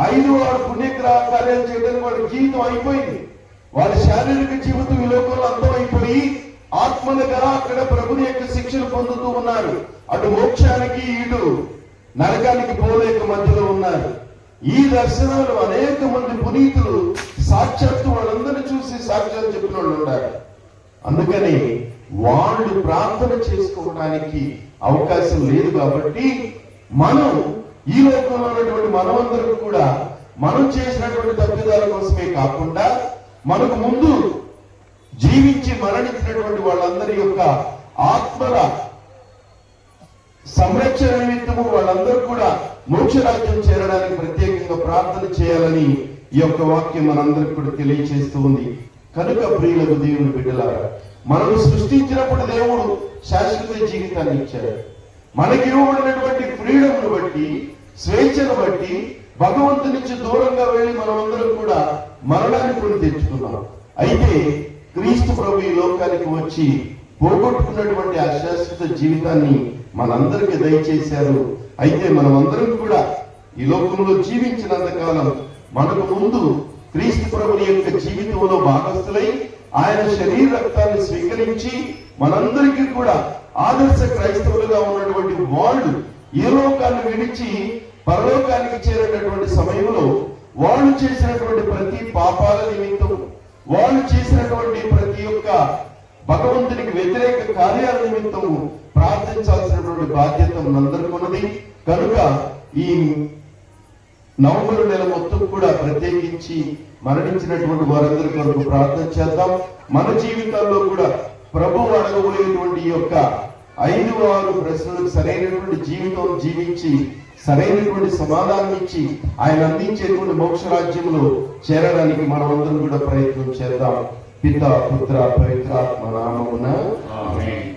5-6 పుణ్యకార్యాలు చేయడానికి వాళ్ళ జీవితం అయిపోయింది. వాళ్ళ శారీరక జీవితం ఈ లోకంలో అంతం అయిపోయి ఆత్మలుగా అక్కడ ప్రభుని యొక్క శిక్షలు పొందుతూ ఉన్నారు. అటు మోక్షానికి ఇటు నరకానికి పోలేక మధ్యలో ఉన్నారు. ఈ దర్శనాలు అనేక మంది పునీతులు సాక్షాత్తు వాళ్ళందరినీ చూసి సాక్ష్యాలు చెప్పిన వాళ్ళు ఉన్నారు. అందుకని వాళ్ళు ప్రార్థన చేసుకోవడానికి అవకాశం లేదు. కాబట్టి మనం ఈ లోకంలో ఉన్నటువంటి మనమందరం కూడా మనం చేసినటువంటి తప్పిదాల కోసమే కాకుండా మనకు ముందు జీవించి మరణించినటువంటి వాళ్ళందరి యొక్క ఆత్మల సంరక్షణ నిమిత్తము వాళ్ళందరూ కూడా మోక్షరాజ్యం చేరడానికి ప్రత్యేకంగా ప్రార్థన చేయాలని ఈ యొక్క వాక్యం మనందరికి కూడా తెలియచేస్తూ ఉంది. కనుక ప్రియులకు దేవుని బిడ్డలారా, మనల్ని సృష్టించినప్పుడు దేవుడు శాశ్వత జీవితాన్ని ఇచ్చాడు. మనకి ఇవ్వబడినటువంటి ఫ్రీడమ్ను బట్టి, స్వేచ్ఛను బట్టి భగవంతుని నుంచి దూరంగా వెళ్ళి మనమందరం కూడా మరణాన్ని కొని తెచ్చుకున్నాం. అయితే క్రీస్తు ప్రభు ఈ లోకానికి వచ్చి పోగొట్టుకున్నటువంటి ఆ శాశ్వత జీవితాన్ని మనందరికీ దయచేశారు. అయితే మనమందరం కూడా ఈ లోకంలో జీవించినంత కాలం మనకు ముందు క్రీస్తు ప్రభుని యొక్క జీవితంలో భాగస్థులై ఆయన శరీర రక్తాన్ని స్వీకరించి మనందరికీ కూడా ఆదర్శ క్రైస్తవులుగా ఉన్నటువంటి వాళ్ళు ఈ లోకాన్ని విడిచి పరలోకానికి చేరేటటువంటి సమయంలో వాళ్ళు చేసినటువంటి ప్రతి పాపాల నిమిత్తం, వాళ్ళు చేసినటువంటి ప్రతి ఒక్క భగవంతునికి వ్యతిరేక కార్యాల నిమిత్తం ప్రార్థించాల్సినటువంటి బాధ్యత మనందరికీ ఉన్నది. కనుక ఈ నవంబరు నెల మొత్తం కూడా ప్రత్యేకించి మరణించినటువంటి వారందరి కొరకు ప్రార్థన చేద్దాం. మన జీవితాల్లో కూడా ప్రభువు అడగబోయేటువంటి ఈ యొక్క 5-6 ప్రశ్నలకు సరైనటువంటి జీవితం జీవించి సరైనటువంటి సమాధానం ఇచ్చి ఆయన అందించేటువంటి మోక్ష రాజ్యంలో చేరడానికి మనమందరం కూడా ప్రయత్నం చేద్దాం. పిత, పుత్ర, పవిత్రాత్మ నామమున ఆమేన్.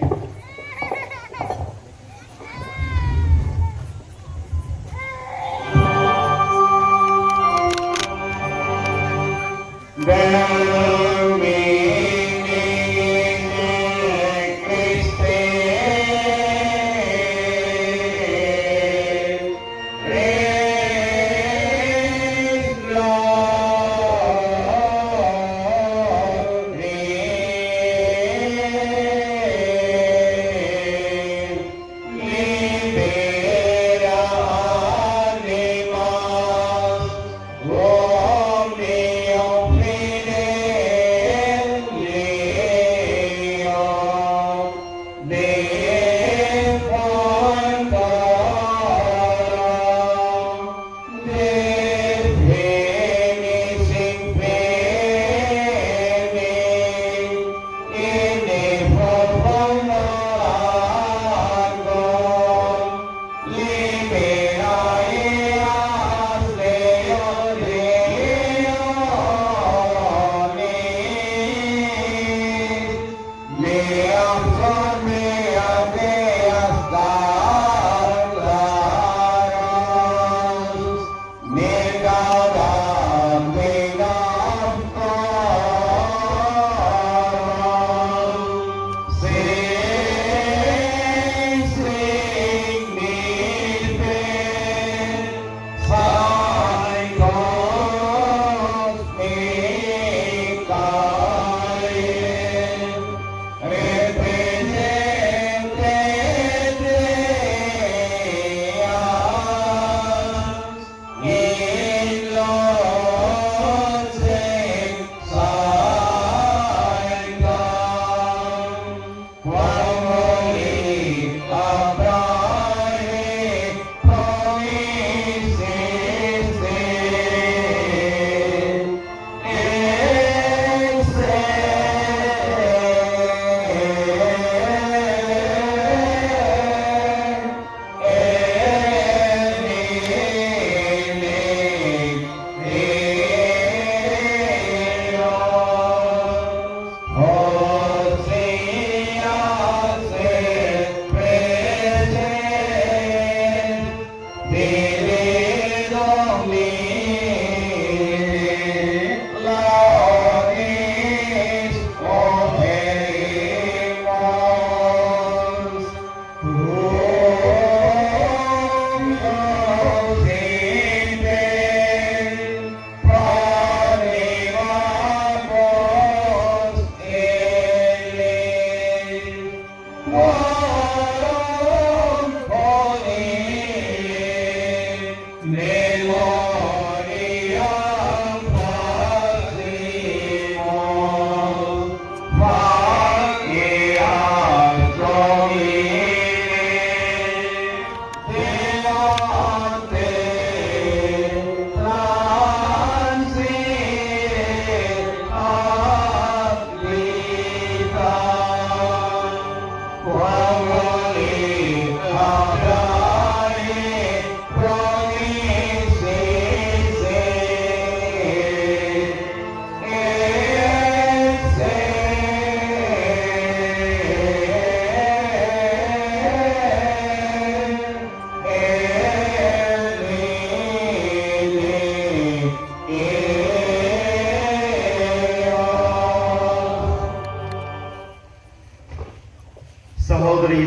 Holy,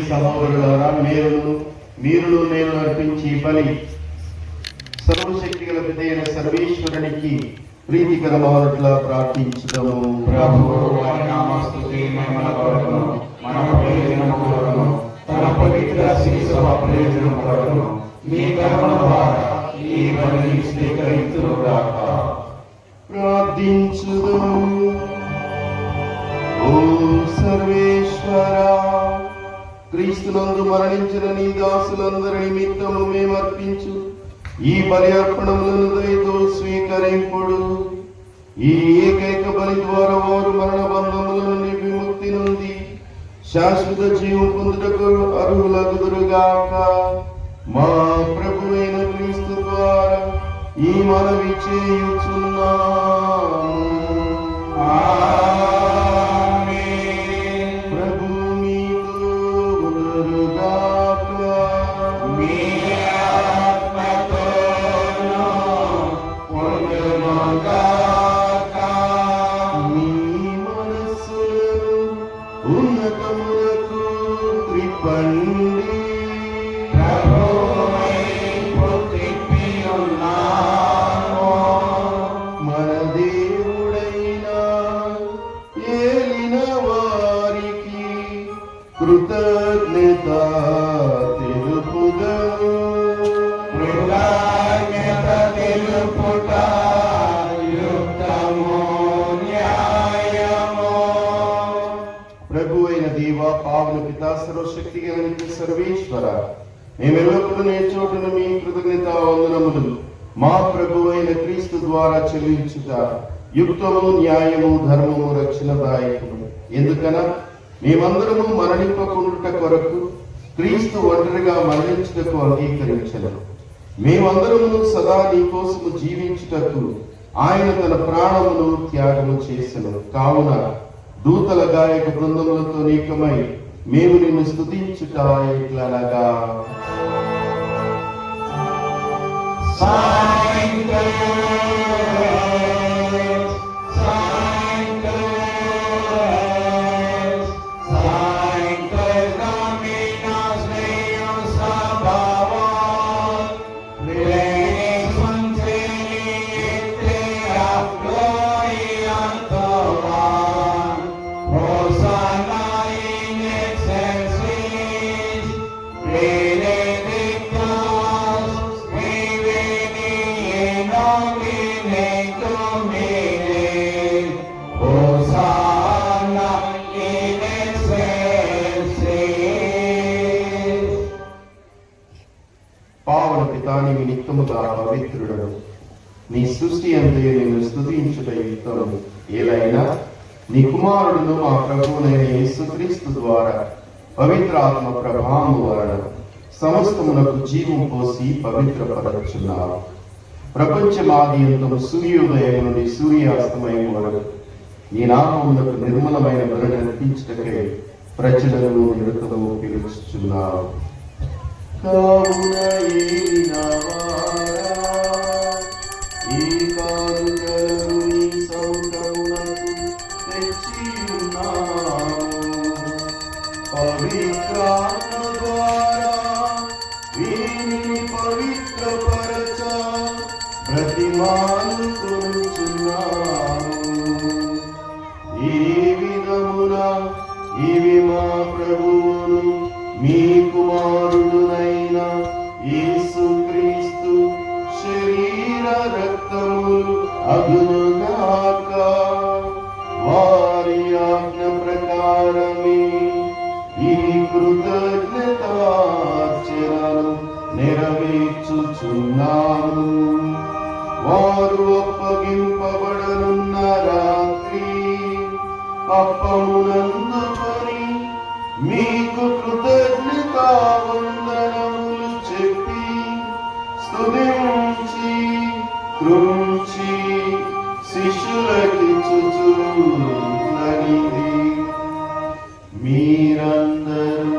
సహోదరులారా, మీరును నేను అర్పించి బలి సర్వశక్తి గల పితైన సర్వేశ్వరునికి ప్రీతికరమైనట్లా ప్రార్థించుదాము. ప్రభువు వారి నామస్తుతి మహిమల కొరకును, మన ప్రయోజనం కొరకును, తన పవిత్ర శిశువ ప్రయోజనం కొరకును మీ కరుణ ద్వారా ఈ బలిని స్వీకరించుగాక. ప్రార్థించుదాము. ఓ సర్వేశ్వరా, క్రీస్తునందు మరణించిన నీ దాసులందరి నిమిత్తము మేము అర్పించు ఈ బలి అర్పణములను దయతో స్వీకరింపుడు. ఈ ఏకైక బలి ద్వారా వారు మరణ బంధముల నుండి విముక్తి నుండి శాశ్వత జీవం పొందుటకు అర్హులగుదురుగాక. మా ప్రభువైన క్రీస్తు ద్వారా ఈ మనవి చేయుచున్నాము. ప్రభు మీతో ఉండుగాక. మీ ఆత్మతోను ఉండుగాక. మీ మనస్సులను ఉన్నతములకు త్రిప్పండి. ప్రభువైపు త్రిప్పి ఉన్నాము. మన దేవుడైన ఏలిన వారికి కృతజ్ఞత తెలుపుదము. కృతజ్ఞత తెలుపుట యుక్తము, న్యాయము. ప్రభు అయిన దేవ, పావన పిత, సర్వశక్తి కలిగిన సర్వేశ్వర, మేమెల్లప్పుడూ నేర్చోటును మీ కృతజ్ఞత వందనములు మా ప్రభు అయిన క్రీస్తు ద్వారా చెల్లించుట యుక్తము, న్యాయము, ధర్మము, రక్షణదాయకము. ఎందుకనా మేమందరము మరణింపకుండుట కొరకు క్రీస్తు ఒంటరిగా మరణించుటకు అంగీకరించను. మేమందరము సదా నీ కోసము జీవించుటకు ఆయన తన ప్రాణమును త్యాగము చేసెను. కావున దూతల గాయక బృందములతో నీకమై మేము నిన్ను స్తుతించుట ఎట్లనగా, పావన పితాని నిమిత్తముగా పవిత్రుడను నీ సృష్టి అంతయు నిన్ను స్తుతించుట యుక్తము. ఏలైనా నీ కుమారుడును మా ప్రభువునైన యేసుక్రీస్తు ద్వారా పవిత్ర ఆత్మ ప్రభావము వలన సమస్తమునకు జీవం పోసి పవిత్రపరచున్నావు. ప్రపంచమాద్యంతము సూర్యోదయం నుండి సూర్యాస్తమయం వరకు నీ నామమునకు నిర్మలమైన బలి అర్పించుటకై ప్రజలను నిరతము పిలుచుచున్నావు. కావున ఏలినవారా, ఈ కానుకలను నీ సౌఖ్యమునకు తెచ్చియున్నాము. పవిత్రాత్మ ద్వారా వీరిని పవిత్రపరచ బ్రతిమాలుకొనుచున్నాము. ఈ విధమున ఇవి మా ప్రభువును మీ కుమారుడునైన యేసుక్రీస్తు శరీర రక్తములు అగునుగాక. వారి ఆజ్ఞ ప్రకారమే ఈ కృతజ్ఞతార్చనను నెరవేర్చుచున్నాము. వారు అప్పగింపబడనున్న రాత్రి అప్పమునందుకొని మీకు కృతజ్ఞతా వందనములు చెప్పి స్తుతించి కృంచి శిష్యులకిచ్చుచున్నది. మీరందరూ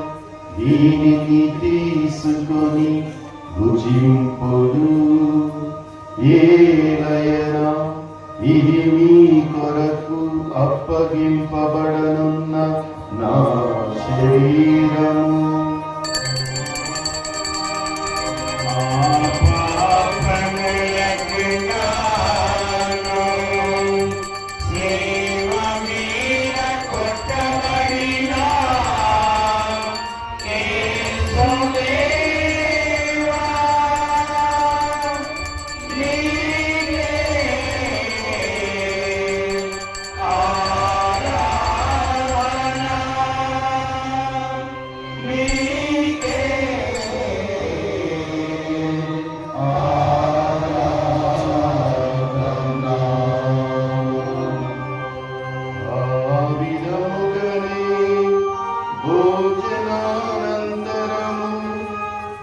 దీనిని తీసుకొని భుజింపుడు. ఏలయనా ఇది మీ కొరకు అప్పగింపబడనున్న నా శరీరము.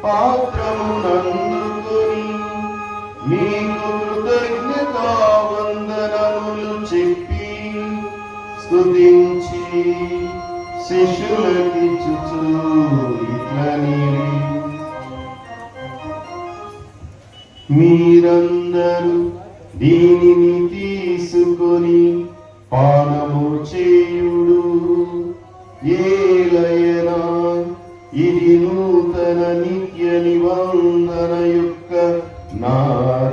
పాత్రమునందుకొని మీకు కృతజ్ఞతావందనములు చెప్పి స్తుతించి శిష్యులకిచ్చుచు ఇట్లనిరి, మీరందరూ దీనిని తీసుకొని పానము చేయుడు, ఏలయనా ఇది నూతన నిత్య నిబంధన యొక్క నా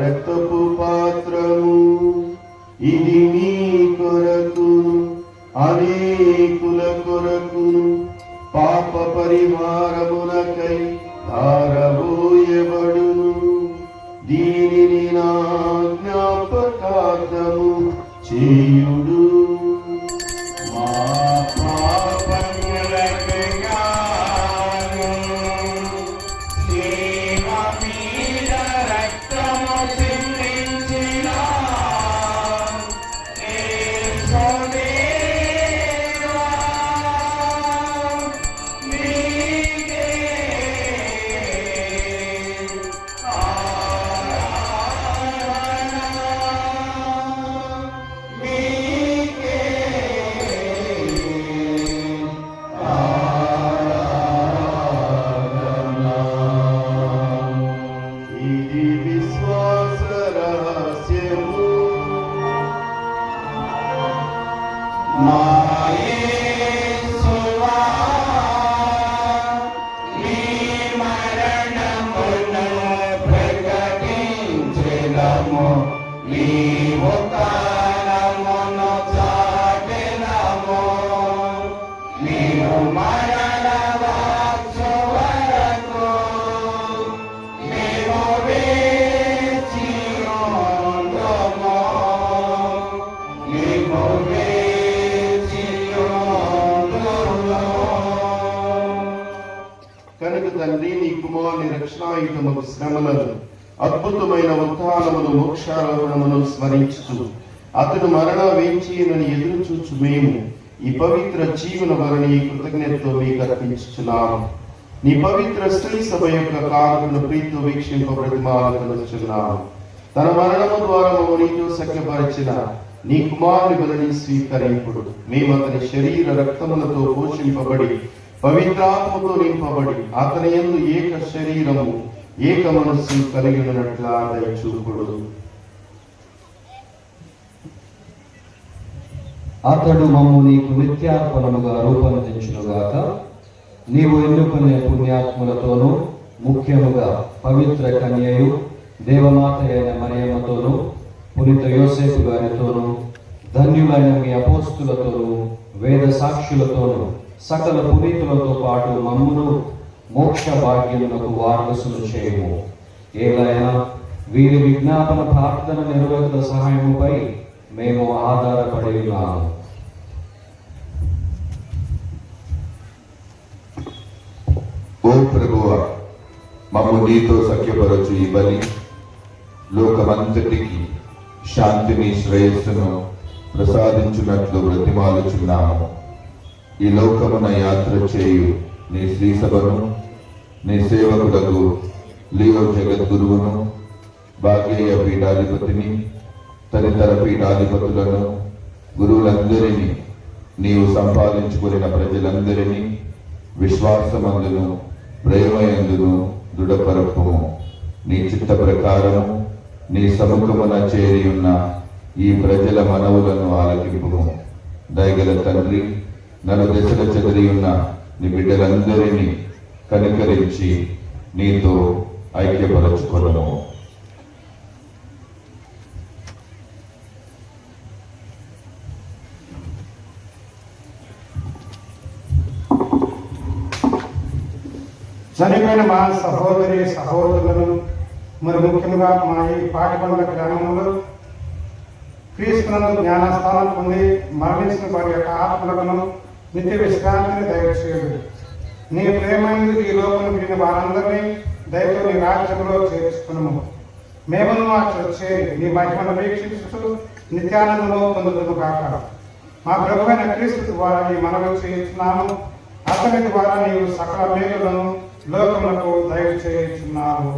రక్తపు పాత్రము. ఇది మీ కొరకును అనేకుల కొరకును పాప పరిహారమునకై ధారబోయబడును. దీనిని నా జ్ఞాపకార్థము చేయుడు. మా పాపములకు గాను శిలువ మీద రక్తము చిందించిన యేసుదేవా, నీకే ఇది విశ్వాస రహస్యము. మా యేసువా, నీ మరణమును ప్రకటించెదము, నీ ఉత్థానమును చాటెదము. నీవు మరణ వచ్చు వరకు మేము వేచి ఉందుము. మేము వేచి ఉందుము. కనుక తండ్రి, నీ కుమారుని రక్షణాయుధముకు శ్రమలను, అద్భుతమైన ఉత్థానమును, మోక్షారోహణమును స్మరించుచు అతడు మరణ వేంచినని ఎదురు చూచు మేము ఈ పవిత్ర జీవన వలని కృతజ్ఞతతో మీకు అర్పించుచున్నాము. నీ పవిత్ర స్త్రీ సభ యొక్క కాలమును ప్రీతితో వీక్షింపబడుతున్నాము. తన మరణము ద్వారా మమ్ము నీతో సఖ్యపరిచిన నీ కుమారుని బలిని స్వీకరింపుడు. మేము అతని శరీర రక్తములతో పోషింపబడి పవిత్రాత్మతో నింపబడి అతని యందు ఏక శరీరము ఏక మనస్సు కలిగి ఉన్నట్లా దయచూపుడు. అతడు మమ్ము నీకు నిత్యార్పణముగా రూపొందించునుగాక. నీవు ఎన్నుకునే పుణ్యాత్ములతోనూ, ముఖ్యముగా పవిత్ర కన్యయు దేవమాత అయిన మరియమ్మతోనూ, పునీత యోసేపు గారితోనూ, ధన్యులైన మీ అపోస్తులతోనూ, వేద సాక్షులతోనూ, సకల పునీతులతో పాటు మమ్మును మోక్ష భాగ్యమునకు వారసులు చేయము. ఏలైనా వీరి విజ్ఞాపన ప్రార్థన నిర్వహణ సహాయముపై మేము ఆధారపడి ఉన్నాము. ఓ ప్రభువా, మమ్ము నీతో సఖ్యపరచు ఈ బలి లోకమంతటికి శాంతిని, శ్రేయస్సును ప్రసాదించున్నట్లు బ్రతిమాలుచున్నాము. ఈ లోకమున యాత్ర చేయు నీ శ్రీ సభను, నీ సేవకులకు లియో జగద్గురువును, భాగ్యేయ పీఠాధిపతిని, తదితర పీఠాధిపతులను, గురువులందరినీ, నీవు సంపాదించుకున్న ప్రజలందరినీ విశ్వాసమందును ప్రేమయందును దృఢపరపుము. నీ చిత్త ప్రకారము నీ సముఖమున చేరి ఉన్న ఈ ప్రజల మనవులను ఆలకింపుము. దయగల తండ్రి, నన్ను దశల చెదరి ఉన్న నీ బిడ్డలందరినీ కనికరించి నీతో ఐక్యపరచుకొనుము. చనిపోయిన మా సహోదరి సహోదరులను, మరి ముఖ్యంగా మా ఈ పాటిబండ గ్రామంలో క్రీస్తునందు జ్ఞానస్థానం పొంది మరణించిన వారి యొక్క ఆత్మలను నిత్య విశ్రాంతిని దయచేయదు. నీ ప్రేమైంది ఈ లోపల విడిన వారందరినీ దయతో నీ రాజ్యంలో చేర్చుకున్నాము. మేమును చేరి నీ మహిమను వీక్షిస్తూ నిత్యానందంలో పొందుతును కాక. మా ప్రభు అయిన క్రీస్తు ద్వారా ఈ మనవి చేస్తున్నాము. అతని ద్వారా నీవు సకల మేలులను లోకములకు దయచేయుచున్నావు.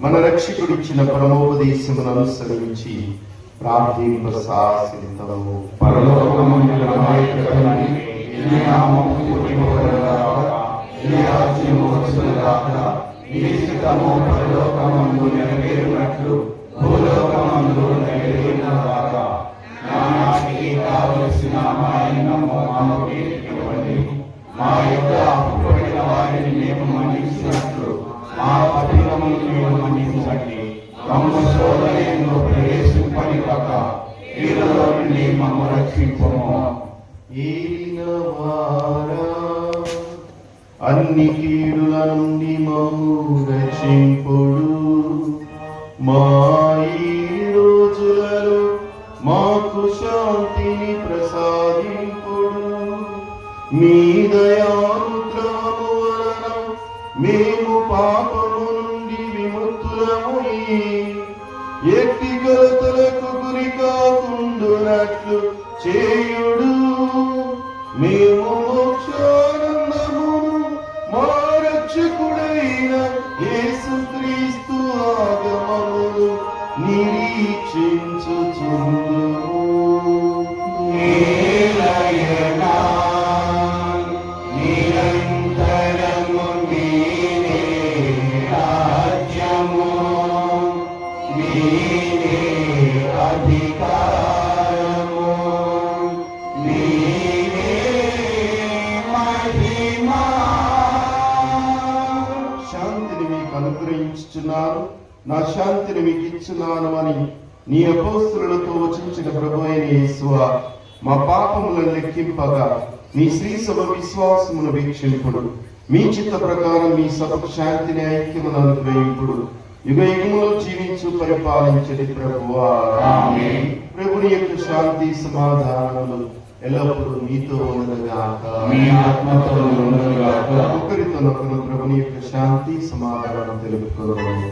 మన రక్షకుడిచ్చిన పరమోపదేశమును అనుసరించి ప్రార్థింపసాసిద్దము. పరలోకమందున మా యొక్క తండ్రి, నీ నామము పూజింపబడుగాక, నీ రాజ్యము వచ్చుగాక, నీ చిత్తము పరలోకమందు నెరవేరునట్లు భూలోకమందు నెరవేరుగాక. నానాటికి కావలసిన మా అన్నము మాకు ఇవ్వండి. మా యొక్క అప్పుపడిన వారిని మేము మన్నించినట్లు మా పాపములను మేము మన్నించండి. మమ్ము శోధనలో ప్రవేశింపనివ్వక కీడులో నుండి మమ్ము రక్షించుము. ఏలినవారా, అన్ని కీడుల నుండి మమ్ము రక్షింపుడు. మా ఈ రోజులలో మాకు శాంతిని ప్రసాదింపుడు. మీ దయానుగ్రహము వలన మేము పాపము నుండి విముక్తులమై ఎట్టి కొలతలకు గురి కాకుండునట్లు చేయుడు. మేము మోక్షానందమును మా రక్షకుడైన యేసుక్రీస్తు ఆగమమును నిరీక్షించుచుందుము. నిరంతరము నీవే రాజ్యము, నీవే అధికారము, నీవే మహిమా. శాంతిని మీకు అనుగ్రహించుచున్నాను, నా శాంతిని మీకు ఇచ్చున్నాను అని నీ అపోస్తలులతో వచించిన ప్రభు అయిన యేసువా, మా పాపములను లెక్కింపగా మీ శ్రీ సభ విశ్వాసమును వీక్షింపుడు. మీ చిత్త ప్రకారం మీ సభకు శాంతిని ఐక్యమును అనుగ్రహింపుడు. యుగ యుగములో జీవించు పరిపాలించడి ప్రభువా. ఆమేన్. ప్రభుని యొక్క శాంతి సమాధానములు ఎల్లప్పుడూ మీతో ఉండగాక, మీ ఆత్మతో ఉండుగాక. ఒకరితోనొకరు ప్రభుని యొక్క శాంతి సమాధానం తెలుపుకోవాలి.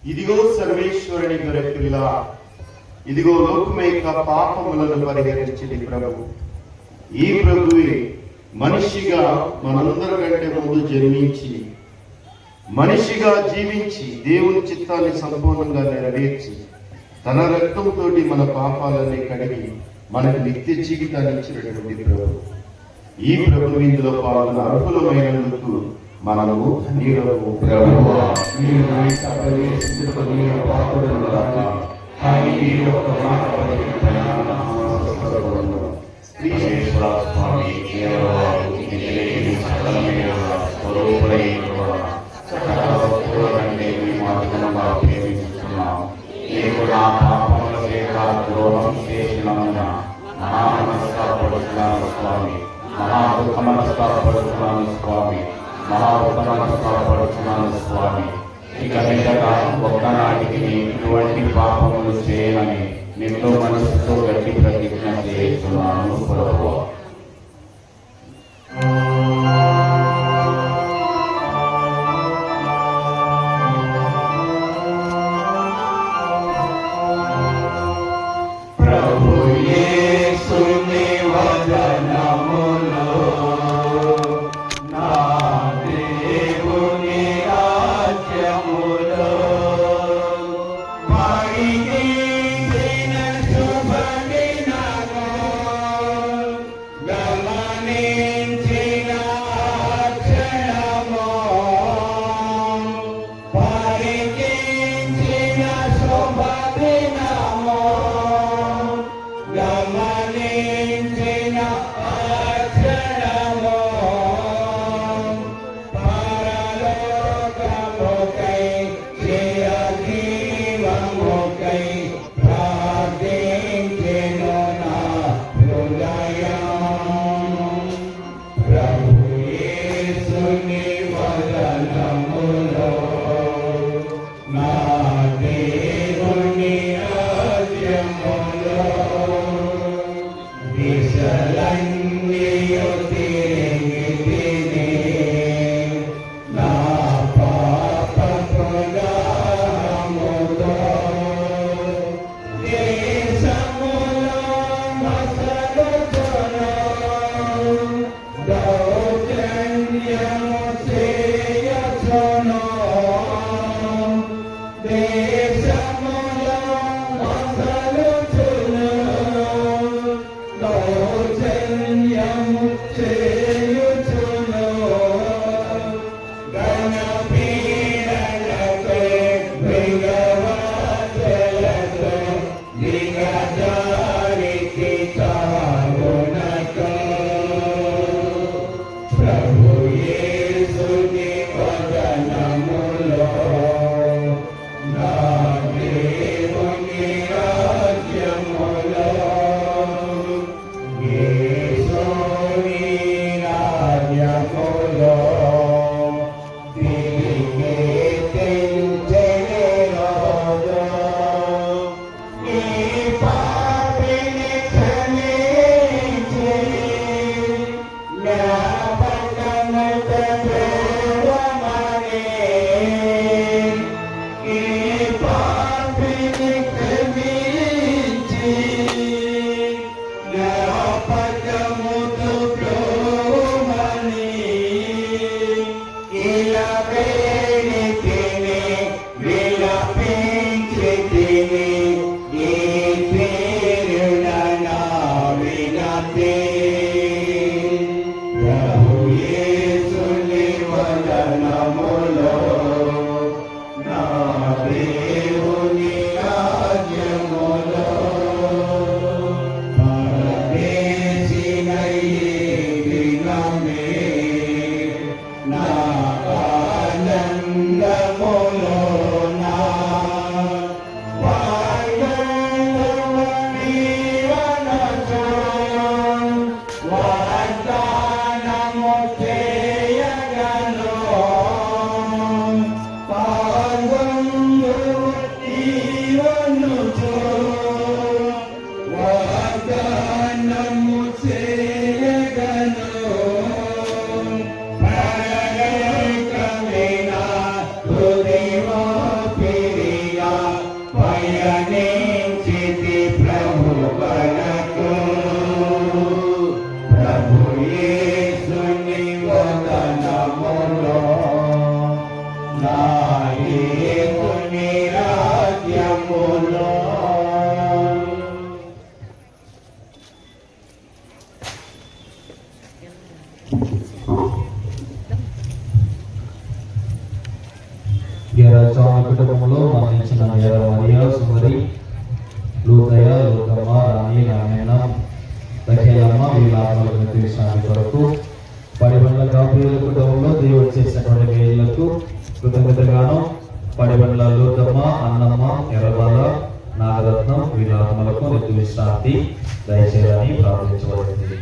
ఇదిగో సర్వేశ్వరుని గొర్రెపిల్ల, ఇదిగో లోకమేక పాపములను పరిహరించింది ప్రభు. ఈ ప్రభువే మనిషిగా మనందరికంటే ముందు జన్మించి మనిషిగా జీవించి దేవుని చిత్తాన్ని సంపూర్ణంగా నెరవేర్చి తన రక్తంతో మన పాపాలన్నీ కడిగి మనకు నిత్య జీవితాన్ని ఇచ్చినటువంటి ప్రభు. ఈ ప్రభు ఇందులో పాల్గొన్న అర్హులమైనందుకు మనము ధన్యులము. ప్రభువా, మీరు నా యొక్క ప్రవేశించుటకు నేను పాత్రుడను గాక, కానీ మీరు ఒక మాట పలికిన నా మనస్సు శ్రీశేశ్వర స్వామి దేవవారు నిజలేని సకలమైన స్వరూపుడైన సకల వస్తువుల కంటే మేము అధికంగా ప్రేమిస్తున్నాం. నీకు నా పాపముల చేత ద్రోహం చేసినందున మహా మనస్కారపడుతున్నాను స్వామి, మహా దుఃఖ మనస్కారపడుతున్నాను స్వామి, మహా దుఃఖ మనస్కారపడుతున్నాను స్వామి. ఇక మీదట ఒక్కనాటికి ఇటువంటి పాపములు చేయనని నిన్ను మనసుతో గట్టి ప్రతిజ్ఞ చేస్తున్నాను ప్రభువా. ప్రభు యేసుని వదనములో నా దేవుని రాజ్యములో పరిగెత్తిన శుభదినము గమనించిన క్షణము పరిగెత్తిన శుభదినము గమనించిన అక్షరము పరలోకముకై చిరజీవముకై ప్రార్థించెను నా హృదయం. ప్రభు యేసుని వదనములో నా దేవుని రాజ్యములో దిశలన్నీయు తిరిగి తిని నా పాపపు దాహముతో దేశములో మసలుకొను దౌర్జన్యము చేయచును దేశములో మసలుచును దౌర్జన్యము చేయుచును గణపీడలతో మృగవాచలతో దిగజారికి తాగునకు ప్రభు యేసుని వదనములో నా దేవుని రాజ్యములో యేసుని రాజ్యములో తిరిగి తెంచెని రోజు ఈ పాపిని క్షమించి జ్ఞాపకముతో చూడమని ఈ పాపిని క్షమించి జ్ఞాపకముతో చూడమని ఇలా వేడితిని విలపించి తిని ఈ పేరున నా వినతి. ప్రభు యేసుని వదనములో నా దేవుని రాజ్యములో పరదేశిన ఈ దినమే నా ఆనందములో నా వాగ్దానము చేయగను పాల్గొనుచు వాగ్దానము చేయగను పరలోకమైన హృదయమో పిరిగా పయనించితి ప్రభు వరకు. ప్రభు యేసుని వదనములో నా లూతయ్య, లూతమ్మ, రాణి, రామాయణ, దఖ్యాలమ్మ వీళ్ళ ఆత్మలకు తీర్చడానికి కొరకు పడిబండ్ల కాపుల కుటుంబంలో దేవుడు చేసినటువంటి మేలులకు కృతజ్ఞతగాను పడిబండ్ల లూతమ్మ, అన్నమ్మ, ఎర్రబాల, నాగరత్నం వీళ్ళ ఆత్మలకు నిత్య విశ్రాంతి దయచేయాలని ప్రార్థించబడుతుంది.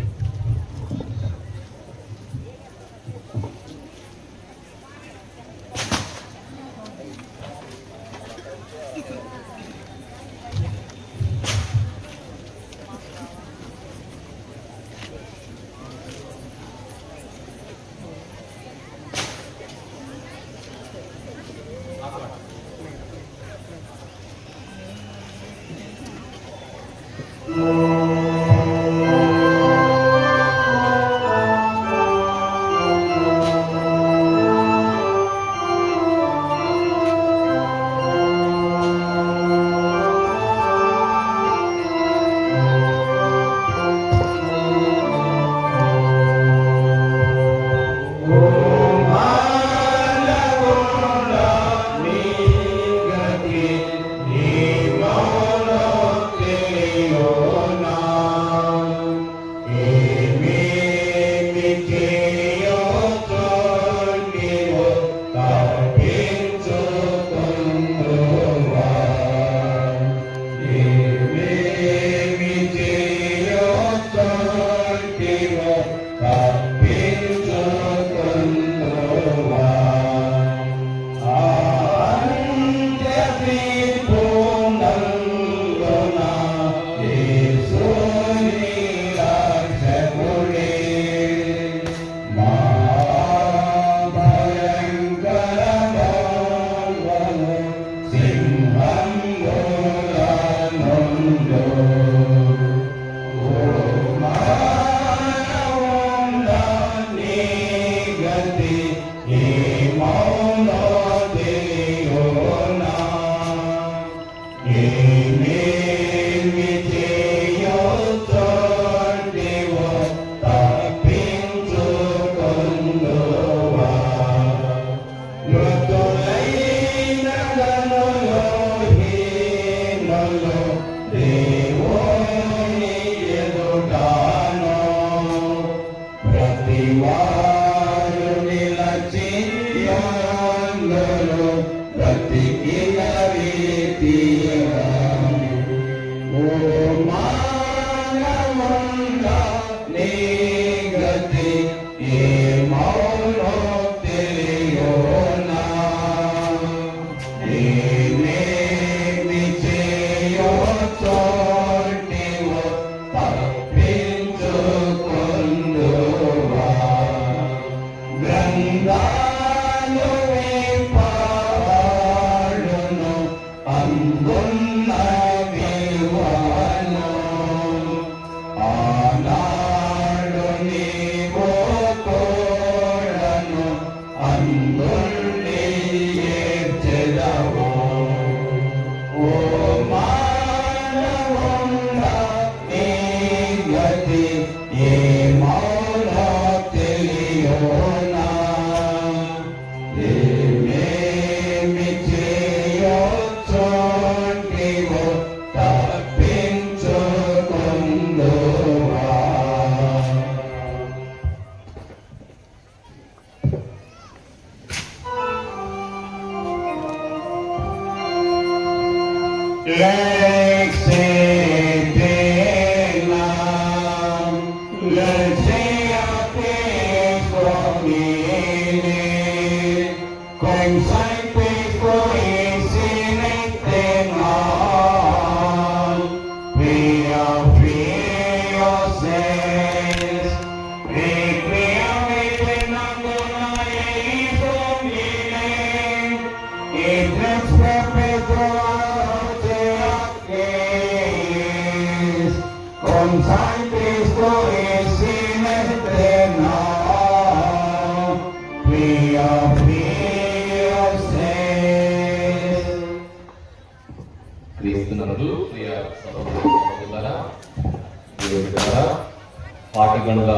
పాటిబండ్ల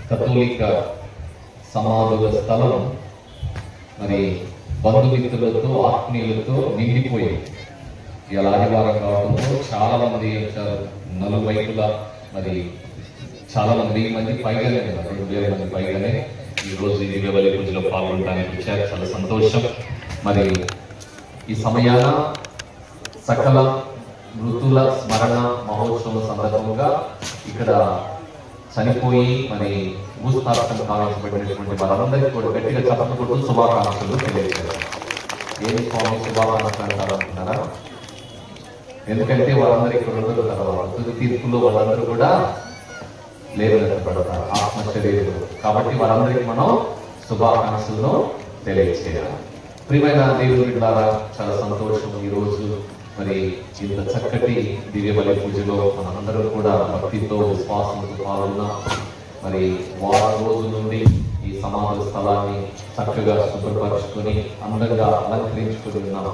కథోలిక సమాధుల స్థలం మరి బంధుమిత్రులతో ఆత్మీయులతో నిండిపోయింది. ఇలా ఆదివారం కావడంతో చాలా మంది వచ్చారు, నలువైపులా మరి చాలా మంది 1000 మంది పైగానే ఉన్నారు, 2000 మంది పైగానే ఈరోజు ఈ దివ్య బలి పూజలో పాల్గొనడానికి వచ్చారు. చాలా సంతోషం. మరి ఈ సమయాన సకల మృతుల స్మరణ మహోత్సవం సందర్భంగా ఇక్కడ చనిపోయి మరి భూస్థాపన కావించబడినటువంటి వారందరికీ కూడా గట్టిగా చప్పట్లు కొట్టు శుభాకాంక్షలు తెలియజేశారు. ఏం స్వామి శుభాకాంక్షలు అంటారనుకున్నారా? ఎందుకంటే వాళ్ళందరూ ఇక్కడ ఉండరు తర్వాత తుది తీర్పులో వాళ్ళందరూ కూడా లేవనెత్తబడతారు, ఆత్మశరీరులు. కాబట్టి వాళ్ళందరికీ మనం శుభాకాంక్షలను తెలియజేయాలి. ప్రియమైన దేవుని బిడ్డలారా, చాలా సంతోషం ఈరోజు మరి ఇంత చక్కటి దివ్య బలి పూజలో మనందరం కూడా భక్తితో విశ్వాసంతో పాల్గొన్నాం. మరి వారం రోజుల నుండి ఈ సమాధి స్థలాన్ని చక్కగా శుభ్రపరుచుకొని అందంగా అలంకరించుకుని ఉన్నాం.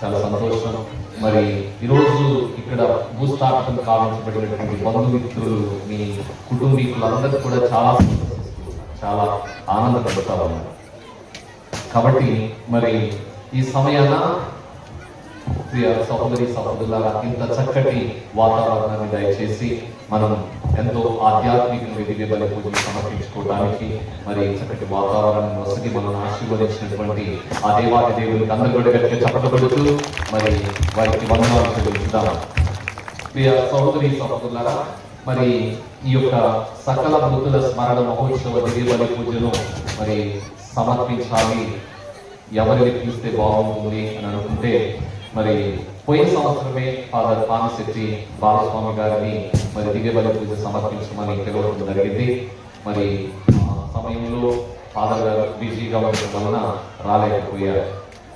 చాలా సంతోషం. మరి ఈరోజు ఇక్కడ భూస్థాపన కావించబడినటువంటి బంధుమిత్రులు, మీ కుటుంబీకులందరూ కూడా చాలా ఆనందపడుతూ ఉన్నారు. కాబట్టి మరి ఈ సమయాన ప్రియ సహోదరి సహోదరులారా, ఇంత చక్కటి వాతావరణాన్ని దయచేసి మనం ఎంతో ఆధ్యాత్మిక దివ్య బలి పూజలు సమర్పించుకోవడానికి మరి చక్కటి వాతావరణం వసతి మనం ఆశీర్వదించినటువంటి ఆ దేవాది దేవునికి అందరూ కూడా గట్టిగా చప్పటపడుతూ మరి వారికి వందనాలు చెల్లించుదాం. ప్రియ సహోదరి సహోదరులారా, మరి ఈ యొక్క సకల మృతుల స్మరణ మహోత్సవ దివ్య బలి పూజను మరి సమర్పించాలి, ఎవరిని పిలిస్తే బాగుంటుంది అని అనుకుంటే మరి పోయిన సంవత్సరమే ఫాదర్ పానశెట్టి బాలస్వామి గారిని మరి దివ్య బలి పూజ సమర్పించమని పిలవడం జరిగింది. మరి సమయంలో ఫాదర్ గారు బిజీగా ఉండడం వలన రాలేకపోయారు.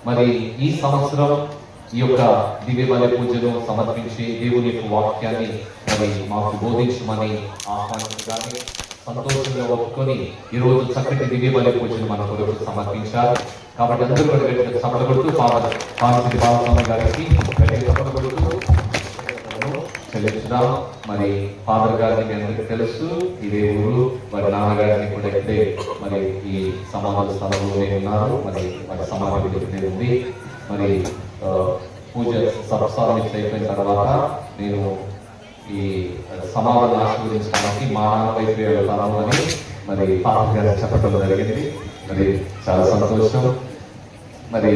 మరి ఈ సంవత్సరం ఈ యొక్క దివ్య బలి పూజను సమర్పించి దేవుని యొక్క వాక్యాన్ని మరి మాకు బోధించమని ఆహ్వానించగానే సంతోషంగా ఒప్పుకొని ఈరోజు చక్కటి దివ్య బలి పూజను మన కొరకు సమర్పించారు. కాబట్టి అందరూ కూడా గట్టిగా చప్పట్లు ఫాదర్ పానశెట్టి బాలస్వామి గారికి గట్టిగా చప్పట్లు చెల్లించుదాం. మరి ఫాదర్ గారిని మీ అందరికీ తెలుసు, ఇదే ఊరు. మరి నాన్నగారిని కూడా ఇక్కడే మరి ఈ సమాధి స్థలంలోనే ఉన్నారు. మరి వారి సమాధి ఇక్కడే ఉంది. మరి పూజ సర్వసాధారణ అయిపోయిన తర్వాత నేను ఈ సమాధిని ఆశీర్వదించడానికి మా నాన్న వైపు వెళ్తాను అని మరి ఫాదర్ గారు చెప్పడం జరిగింది. మరి చాలా సంతోషం. మరి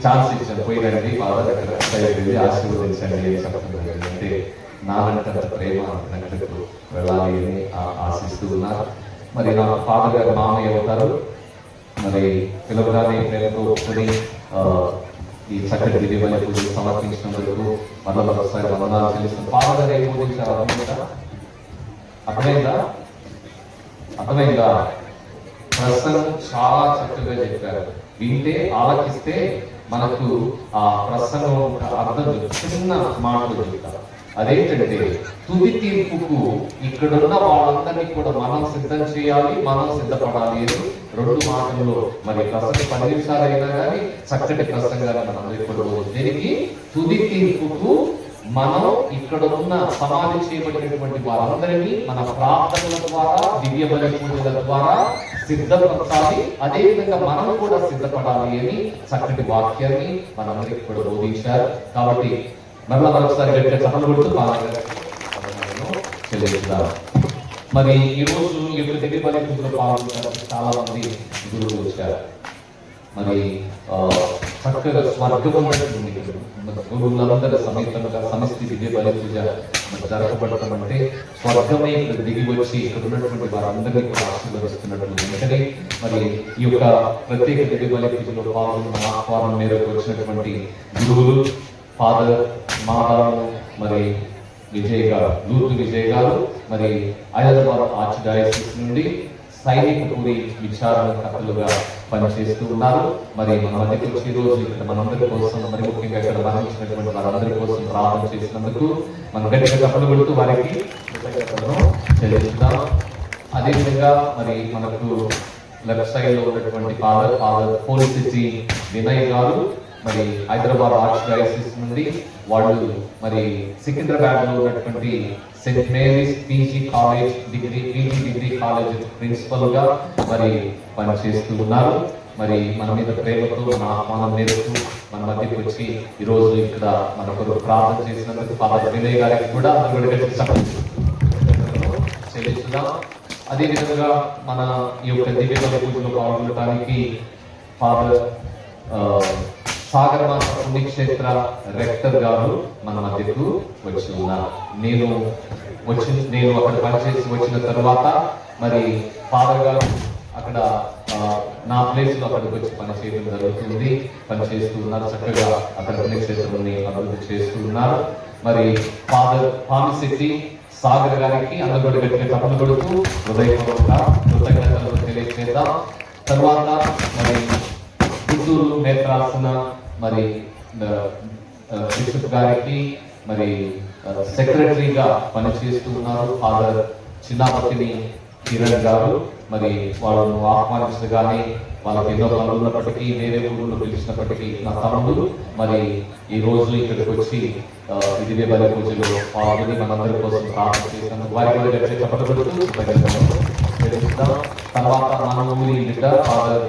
ఛాన్స్ ఇచ్చాను, పోయినండి ఫాదర్ దగ్గర వెళ్ళి ఆశీర్వదించండి అని చెప్పడం జరిగింది. అంటే నాన్నంత ప్రేమ నక్కకు వెళ్ళాలి అని ఆశిస్తూ ఉన్నారు. మరి నా ఫాదర్ గారు మామయ్య అవుతారు. మరి పిలవగానే ప్రేమతో ఒప్పుకొని ఈ చక్కటి దివ్య బలి పూజలు సమర్పించినందుకు మరొకసారి వందనాలు చెల్లిస్తున్నాను. ఫాదర్ గారు ఏం బోధించారు అర్థమైందా? ప్రసంగం చాలా చక్కగా చెప్పారు. వింటే ఆలకిస్తే మనకు ఆ ప్రసంగం అర్థం చిన్న మాటలు చెప్తారు. అదేంటంటే తుది తీర్పుకు ఇక్కడున్న వాళ్ళందరినీ కూడా మనం సిద్ధం చేయాలి, మనం సిద్ధపడాలి అని 2 మాటల్లో మరి ప్రసంగం 10 నిమిషాలు అయినా కానీ చక్కటి ప్రసంగాన్ని మనం అందరికీ దీనికి తుది తీర్పుకు మనం ఇక్కడ ఉన్న సమాధి చేయబడినటువంటి వారందరినీ మన ప్రార్థనల ద్వారా దివ్య బలి పూజల ద్వారా సిద్ధపరచాలి. అదేవిధంగా మనం కూడా సిద్ధపడాలి అని చక్కటి వాక్యాన్ని మనందరికీ కూడా బోధించారు. కాబట్టి మరొకసారి గట్టిగా చప్పట్లు కొడుతూ చెల్లిస్తారు. మరి ఈ రోజు ఈ యొక్క దివ్య బలి పూజలో పాల్గొనడానికి చాలా మంది గురువులు వచ్చారు. మరి చక్కగా స్వర్గం గురువులందరూ సమేతంగా సమస్తి దివ్య బలి పూజ జరగబడటం అంటే స్వర్గమే ఇక్కడ దిగి వచ్చి ఇక్కడ ఉన్నటువంటి వారందరినీ కూడా ఆశీర్వదిస్తున్నట్లు వెంటనే మరి ఈ యొక్క ప్రత్యేక దివ్య బలి పూజలో పాల్గొన్న ఆహ్వానం మేరకు వచ్చినటువంటి గురువులు ఫాదర్ మాధవ్ మరి విజయ్ గారు, లూతు విజయ్ గారు మరి హైదరాబాద్ ఆర్చ్ డయాసిస్ నుండి సైనికపూరి విచారణకర్తలుగా పనిచేస్తూ ఉన్నారు. మరి మన మధ్యకి వచ్చి ఈ రోజు ఇక్కడ మనందరి కోసం మరి ముఖ్యంగా ఇక్కడ మరణించినటువంటి వారందరి కోసం ప్రార్థన చేసినందుకు మనం గట్టిగా చప్పట్లు కొడుతూ వారికి చెల్లిస్తున్నాం. అదేవిధంగా మరి మనకు లెఫ్ట్ సైడ్ లో ఉన్నటువంటి ఫాదర్ పోలిసిటీ వినయ్ గారు మరి హైదరాబాద్ ఆర్చ్ డయాసిస్ నుండి వాళ్ళు మరి సికింద్రాబాద్ లో ఉన్నటువంటి saint Mary's PG degree college principal గా మరి పనిచేస్తూ ఉన్నారు. మరి మన మీద ప్రేమతో మన ఆహ్వానం మేరకు మన మధ్యకి వచ్చి ఈరోజు ఇక్కడ మన కొరకు ప్రార్థన చేసినందుకు ఫాదర్ వినయ్ గారికి కూడా చెల్లిస్తున్నాం. అదేవిధంగా మన ఈ యొక్క దివ్య బలి పూజలో పాల్గొనడానికి ఫాదర్ సాగర్ మాత పుణ్యక్షేత్ర రెక్టర్ గారు మన మధ్యకు వచ్చి ఉన్నారు. నేను అక్కడ పనిచేసి వచ్చిన తర్వాత మరి ఫాదర్ గారు అక్కడ నా ప్లేస్ లో అక్కడికి వచ్చి పనిచేయడం జరుగుతుంది. పనిచేస్తూ ఉన్నారు, చక్కగా అక్కడ పుణ్యక్షేత్రాన్ని అభివృద్ధి చేస్తూ ఉన్నారు. మరి ఫాదర్ పామిశెట్టి సాగర్ గారికి అందరూ గట్టిగా తప్పలు కొడుతూ హృదయపూర్వక కృతజ్ఞతలు తెలియజేద్దాం. తర్వాత మరి గుంటూరు నేత్రాసన మరి బిషప్ గారికి మరి సెక్రటరీగా పనిచేస్తూ ఉన్నారు ఫాదర్ చిన్నాపతిని కిరణ్ గారు. మరి వాళ్ళను ఆహ్వానించగానే వాళ్ళకి ఎన్నో పనులు ఉన్నప్పటికీ వేరే ఊళ్ళో పిలిచినప్పటికీ నా తమ్ముడు మరి ఈ రోజు ఇక్కడికి వచ్చి దివ్య బలి పూజలో పాల్గొని మనందరి కోసం ప్రార్థన చేసినందుకు వారికి కూడా గట్టిగా చెప్పబడుతూ తర్వాత మన ఊరి బిడ్డ ఫాదర్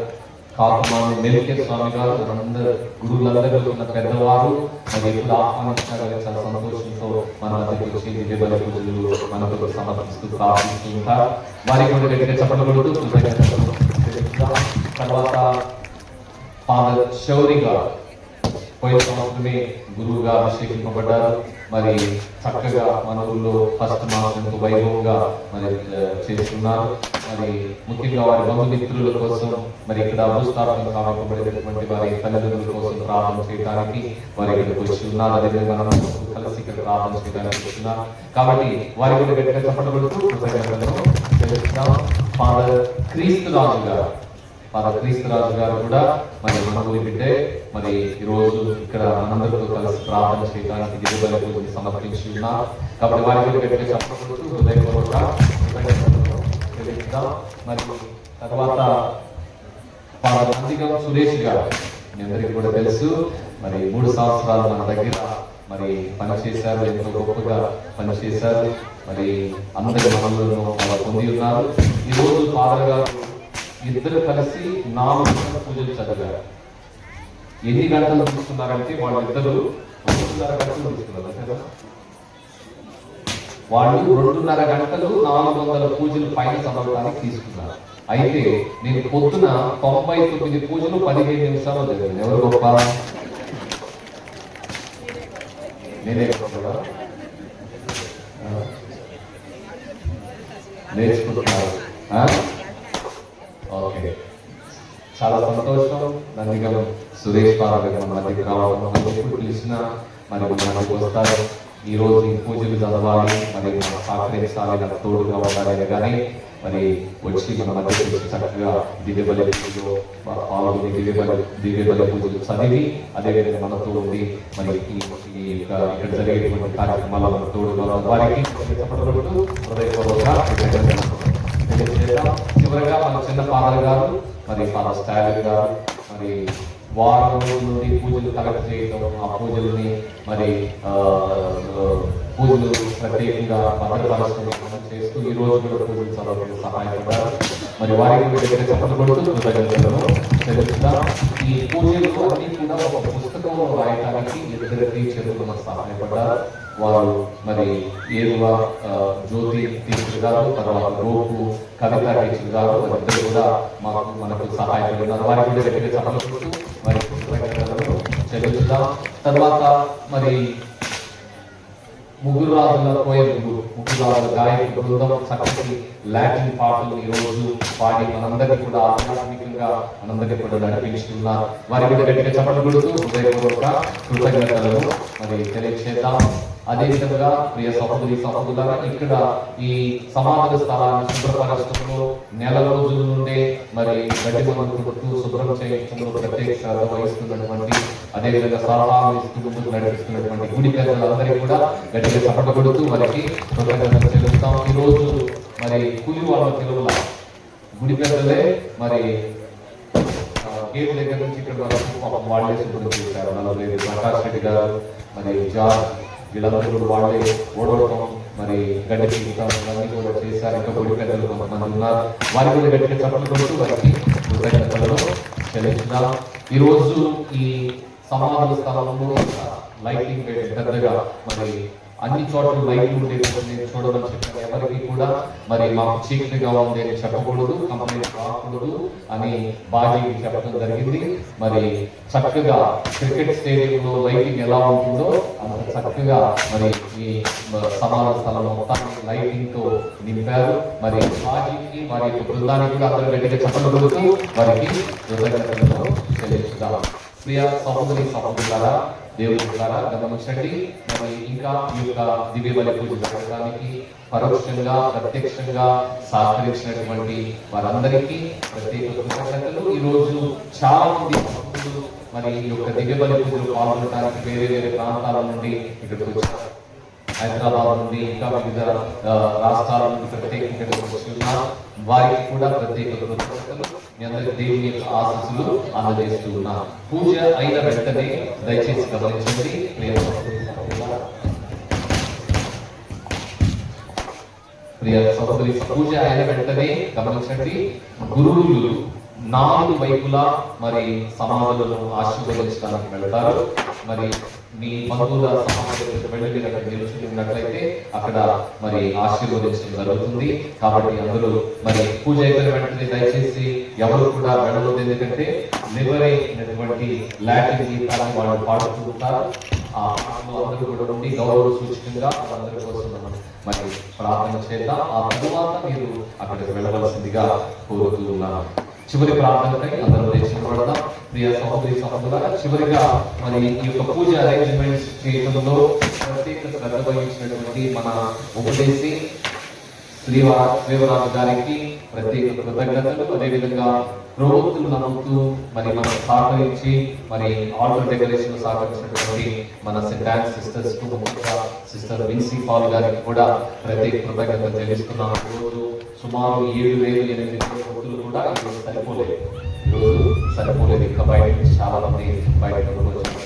కాకుమాను మెలికే స్వామి గారు అందరు గురువులందరూ ఉన్న పెద్దవారు మరి ఎప్పుడు ఆహ్వానించారు. చాలా సంతోషంతో మన మధ్యకి వచ్చి దివ్య బలి పూజలు మనకు సమర్పిస్తూ ప్రార్థిస్తూ ఉంటారు. వారికి కూడా గట్టిగా చెప్పబడుతూ తర్వాత ఫాదర్ శౌరి గారు పోయిన సంవత్సరమే గురువుగా అభిషేకింపబడ్డారు. మరి చక్కగా మన ఊళ్ళో ఫస్ట్ మాసంతో వైభవంగా మరి చేస్తున్నారు. మరి ముఖ్యంగా వారి బంధుమిత్రుల కోసం మరి ఇక్కడ భూస్థాపన కావబడినటువంటి వారి తల్లిదండ్రుల కోసం ప్రార్థన చేయడానికి వారి ఇక్కడికి వచ్చి ఉన్నారు. అదేవిధంగా మనం కలిసి ఇక్కడ ప్రార్థన చేయడానికి వచ్చినారు కాబట్టి వారి కూడా గట్టిగా చెప్పబడుతూ ఫాదర్ క్రీస్తురాజు గారు కూడా మరి మన ఊరి బిడ్డే. మరి ఈ రోజు ఇక్కడ మనందరితో కలిసి ప్రార్థన చేయడానికి దివ్య బలి పూజను సమర్పించి ఉన్నారు కాబట్టి వారి కూడా గట్టిగా చెప్పబడుతూ హృదయపూర్వక మరి తర్వాత ఫాదర్ అందిగం సురేష్ గారు మీ అందరికీ కూడా తెలుసు. మరి 3 సంవత్సరాలు మన దగ్గర మరి పనిచేశారు, ఎంతో గొప్పగా పనిచేశారు. మరి అందరి మనలను పొంది ఉన్నారు. ఈ రోజు ఫాదర్ గారు ఇద్దరు కలిసి 4 గంటల పూజలు చదివారు. ఎన్ని గంటలు తీసుకున్నారంటే వాళ్ళిద్దరు 2.5 గంటలు తీసుకున్నారు. వాళ్ళు 2.5 గంటలు 400 పూజలు పైన చదవడానికి తీసుకున్నారు. అయితే నేను పొద్దున 99 పూజలు 15 నిమిషాలు చదివాను. ఎవరు గొప్ప? నేనే కూడా నేర్చుకుంటున్నారు. ఓకే, చాలా సంతోషం. నందిగం సురేష్ ఫాదర్ గారు మన మధ్యకి రావడం, ఎప్పుడు పిలిచినా మరి మన మధ్యకి వస్తారు. ఈ రోజు ఈ పూజలు చదవాలి, మరి సహకరించాలి, నాకు తోడుగా ఉండాలి కానీ మరి వచ్చి మన మధ్యకి వచ్చి చక్కగా దివ్య బలి పూజలో పాల్గొని దివ్య బలి పూజలు చదివి అదేవిధంగా మనతో ఉండి మరి ఇక్కడ జరిగేటువంటి కార్యక్రమాల మన తోడుగా వారికి చివరిగా మన చిన్న ఫాదర్ గారు మరి ఫాదర్ స్టాలిన్ గారు మరి వారం రోజుల నుండి పూజలు కలెక్ట్ చేయడం, ఆ పూజల్ని మరి పూజలు ప్రత్యేకంగా భద్రపరచడం చేస్తూ ఈ రోజు కూడా పూజలు చదవడానికి సహాయపడ్డారు. మరి వారికి దగ్గర చెప్పబడుతూ తెలుస్తుందా ఈ పూజలు అన్ని కూడా ఒక పుస్తకంలో రాయడానికి ఇద్దరు టీచర్లు మనకు సహాయపడ్డారు. వారు మరి ఏరువ జ్యోతి టీచర్ గారు, తర్వాత గోపు కవిత టీచర్ గారు, వారిద్దరు కూడా మనకు సహాయపడుతున్నారు. వారికి కూడా దగ్గర చెప్పబడుతూ మరి చెల్లిద్దాం. తర్వాత మరి ముగ్గురు రాజుల కోయలు, ముగ్గురు రాజుల గాయకుల బృందం చక్కటి లాటిన్ పాటలు ఈ రోజు పాడి మనందరికీ కూడా ఆధ్యాత్మికంగా మనందరికీ కూడా నడిపించుతున్నారు. వారి కూడా గట్టిగా చెప్పబడుతూ హృదయపూర్వక కృతజ్ఞతలను మరి తెలియజేద్దాం. అదేవిధంగా ప్రియ సహోదరులారా, ఇక్కడ ఈ సమాధి స్థలాన్ని శుభ్రపరచడంలో నెల రోజుల నుండే మరి గడ్డి మందులు కొట్టు శుభ్రం చేయడంలో ప్రత్యేక శ్రద్ధ వహిస్తున్నటువంటి, అదేవిధంగా సలహాలు ఇస్తూ ముందుకు నడిపిస్తున్నటువంటి గుడి పెద్దలందరికీ కూడా గట్టిగా చెప్పబడుతూ వారికి కృతజ్ఞతలు చెల్లిస్తాం. ఈ రోజు మరి కూలి వాళ్ళ తెలుగుల గుడి పెద్దలే మరి గేట్ దగ్గర నుంచి ఇక్కడ వరకు పాపం వాళ్ళే శుభ్రం చేశారు. 40 ప్రకాష్ రెడ్డి గారు మరి జార్జ్ వీళ్ళందరూ వాళ్ళే ఓడవడం మరి గడ్డి తీసుకోవడం అన్నీ కూడా చేశారు. ఇంకా గుడి పెద్దలు కొంతమంది ఉన్నారు. వారి కూడా గట్టిగా చెప్పబడుతూ వారికి కృతజ్ఞతలను చెల్లించుదాం. ఈరోజు ఈ సమాధుల స్థలంలో లైటింగ్ పెద్దగా మరి అన్ని చోట్ల లైట్లు ఉండేది నేను చూడమని చెప్పాను. ఎవరికి కూడా మరి మాకు చీకటిగా ఉంది అని చెప్పకూడదు, కంప్లైంట్ రాకూడదు అని బాజీకి చెప్పడం జరిగింది. మరి చక్కగా క్రికెట్ స్టేడియంలో లైటింగ్ ఎలా ఉంటుందో అంత చక్కగా మరి ఈ సమాధి స్థలం మొత్తాన్ని లైటింగ్ తో నింపారు. మరి బాజీకి వారి యొక్క బృందానికి కూడా అందరూ గట్టిగా చెప్పకూడదు, వారికి కృతజ్ఞతలు చెల్లించుదాం. ప్రియ సహోదరి సహోదరులారా, దేవుని ద్వారా గమనించండి. మరి ఇంకా ఈ యొక్క దివ్య బలి పూజ జరగడానికి పరోక్షంగా ప్రత్యక్షంగా సహకరించినటువంటి వారందరికీ ప్రత్యేక కృతజ్ఞతలు. ఈ రోజు చాలా మంది భక్తులు మరి ఈ యొక్క దివ్య బలి పూజలు పాల్గొనడానికి వేరే వేరే ప్రాంతాల నుండి ఇక్కడికి వచ్చారు. హైదరాబాద్ నుండి ఇంకా వివిధ రాష్ట్రాల నుండి ప్రత్యేకంగా వస్తున్నారు. వారికి కూడా ప్రత్యేక కృతజ్ఞతలు. మీ అందరికీ దేవుని యొక్క ఆశీస్సులు అందజేస్తూ ఉన్నారు. పూజ అయిన వెంటనే దయచేసి గమనించండి. ప్రియ సహోదరి, పూజ అయిన వెంటనే గమనించండి. గురువులు 4 వైపులా మరి సమాధులను ఆశీర్వదించడానికి వెళ్తారు. మరి మీ బంధువుల సమాధులకు వెళ్ళి అక్కడ నిలిచి ఉన్నట్లయితే అక్కడ మరి ఆశీర్వదించడం జరుగుతుంది. కాబట్టి అందరూ మరి పూజ అయిపోయిన వెంటనే దయచేసి ఎవరు కూడా వెళ్ళవద్దు. ఎందుకంటే నిబరైనటువంటి లాటిన్ గీతాలను వాళ్ళు పాడుతూ ఉంటారు. ఆ అందరూ కూడా ఉండి గౌరవ సూచకంగా అందరి కోసం మరి ప్రార్థన చేద్దాం. ఆ తరువాత మీరు అక్కడికి వెళ్ళవలసిందిగా కోరుతూ ఉన్నాను. చివరి ప్రార్థనకై అందరూ లేచిపడదాం. ప్రియ సహోదరి సహోదరులారా, చివరిగా మరి ఈ యొక్క పూజ అరేంజ్మెంట్స్ చేయడంలో ప్రత్యేక శ్రద్ధ వహించినటువంటి మన ఉపదేశి శ్రీవరాజు గారికి ప్రత్యేక కృతజ్ఞతలు. అదేవిధంగా ప్రవక్తులు నమ్ముతూ మరి మనం సహకరించి మరి ఆల్టర్ డెకరేషన్ సహకరించినటువంటి మన సెంటాన్ సిస్టర్స్ కు, ముఖ్యంగా సిస్టర్ విన్సీ పాల్ గారికి కూడా ప్రత్యేక కృతజ్ఞతలు తెలుస్తున్నాం. ఈరోజు సుమారు 7,000-8,000 భక్తులు కూడా ఈరోజు సరిపోలేదు. ఇంకా బయట నుంచి చాలా మంది బయట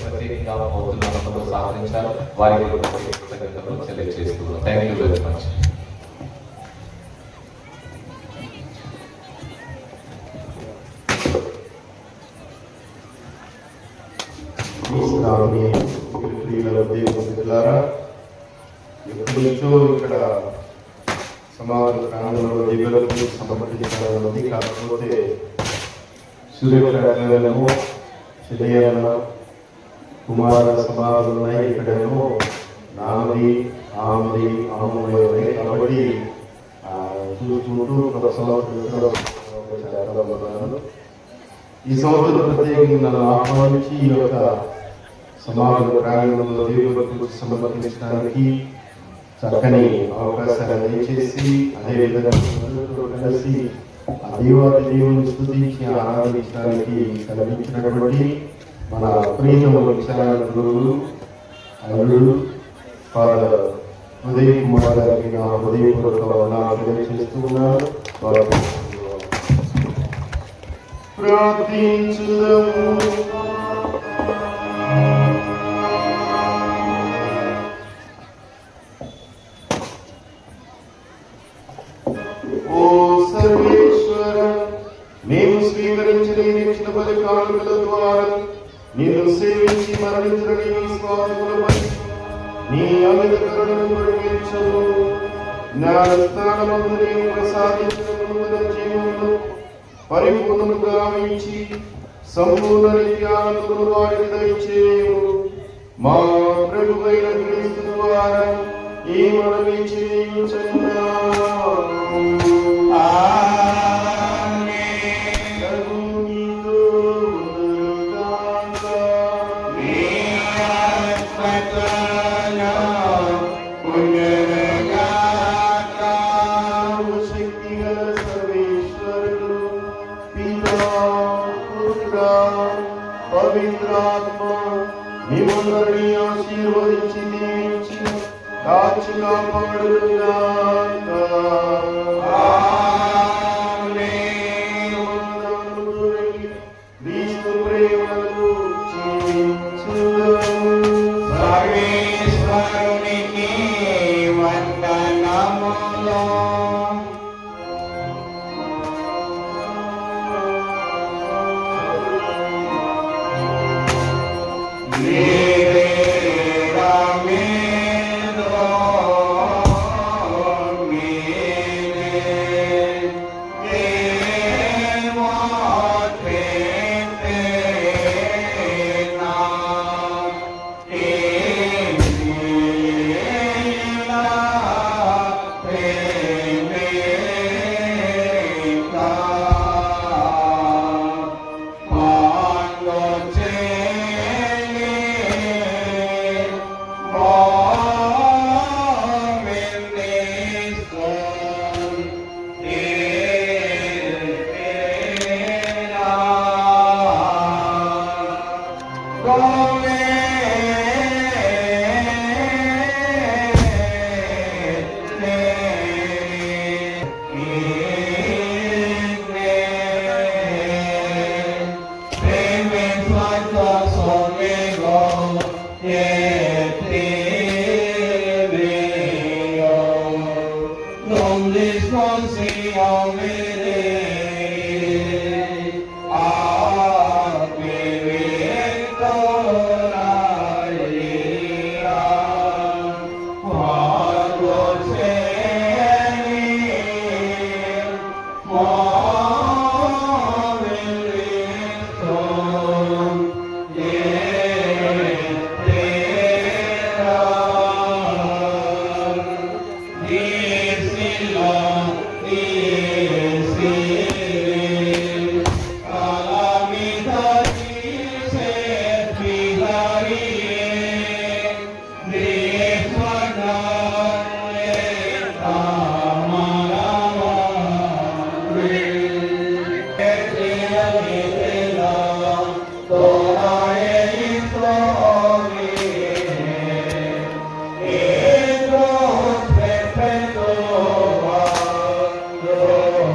ప్రత్యేకంగా భక్తులు సహకరించారు. వారికి కూడా ప్రత్యేక కృతజ్ఞతలు తెలియజేస్తున్నాం. Thank you very much. ఎప్పటి నుంచో ఇక్కడ సమాజ ప్రాంగణంలో దివ్యులకు సమర్పించాలన్నది. కాకపోతే సూర్యప్రకాశము చెలియన కుమార సమాధులు ఉన్నాయి. ఇక్కడేమో నామది ఆమది ఆమది ఉన్నాయి. కాబట్టి చూసుకుంటూ ఒక సంవత్సరం ఈ సంవత్సరం ప్రత్యేకంగా నన్ను ఆహ్వానించి ఈ యొక్క సమాజ ప్రాంగణంలో దేవులకు సమర్పించడానికి చక్కని అవకాశాన్ని దయచేసి, అదేవిధంగా కలిసి ఆ దేవుని స్తుతించి ఆరాధించడానికి కలిగించినటువంటి మన ప్రియతమ విచారణ గురువులు అల్లుడు ఫాదర్ ఉదయ్ కుమార్ గారికి నా హృదయపూర్వక వందనాలు తెలియజేస్తున్నాను. ప్రార్థించుదాము. మేము స్వీకరించిన నిరీక్షణ బలి కానుకల ద్వారా నిన్ను సేవించి మరణించిన నీ విశ్వాసులపై నీ అమిత కరుణను పొడిగించము. జ్ఞానస్థానమందు నీవు ప్రసాదించిన నూతన జీవమును పరిపూర్ణముగా గావించి సంపూర్ణ జ్ఞానమును వారికి దయచేయము. మా ప్రభువైన క్రీస్తు ద్వారా ఈ మనవి చేయుచున్నాము. పవిత్రాత్మ మిమ్మల్ని ఆశీర్వదించి దీవించి కాచి కాపాడుగాక. క్రీస్తు ప్రేమను జీవించుదాము. సర్వేశ్వరునికి వందనములు.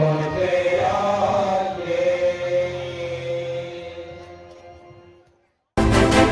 Lord,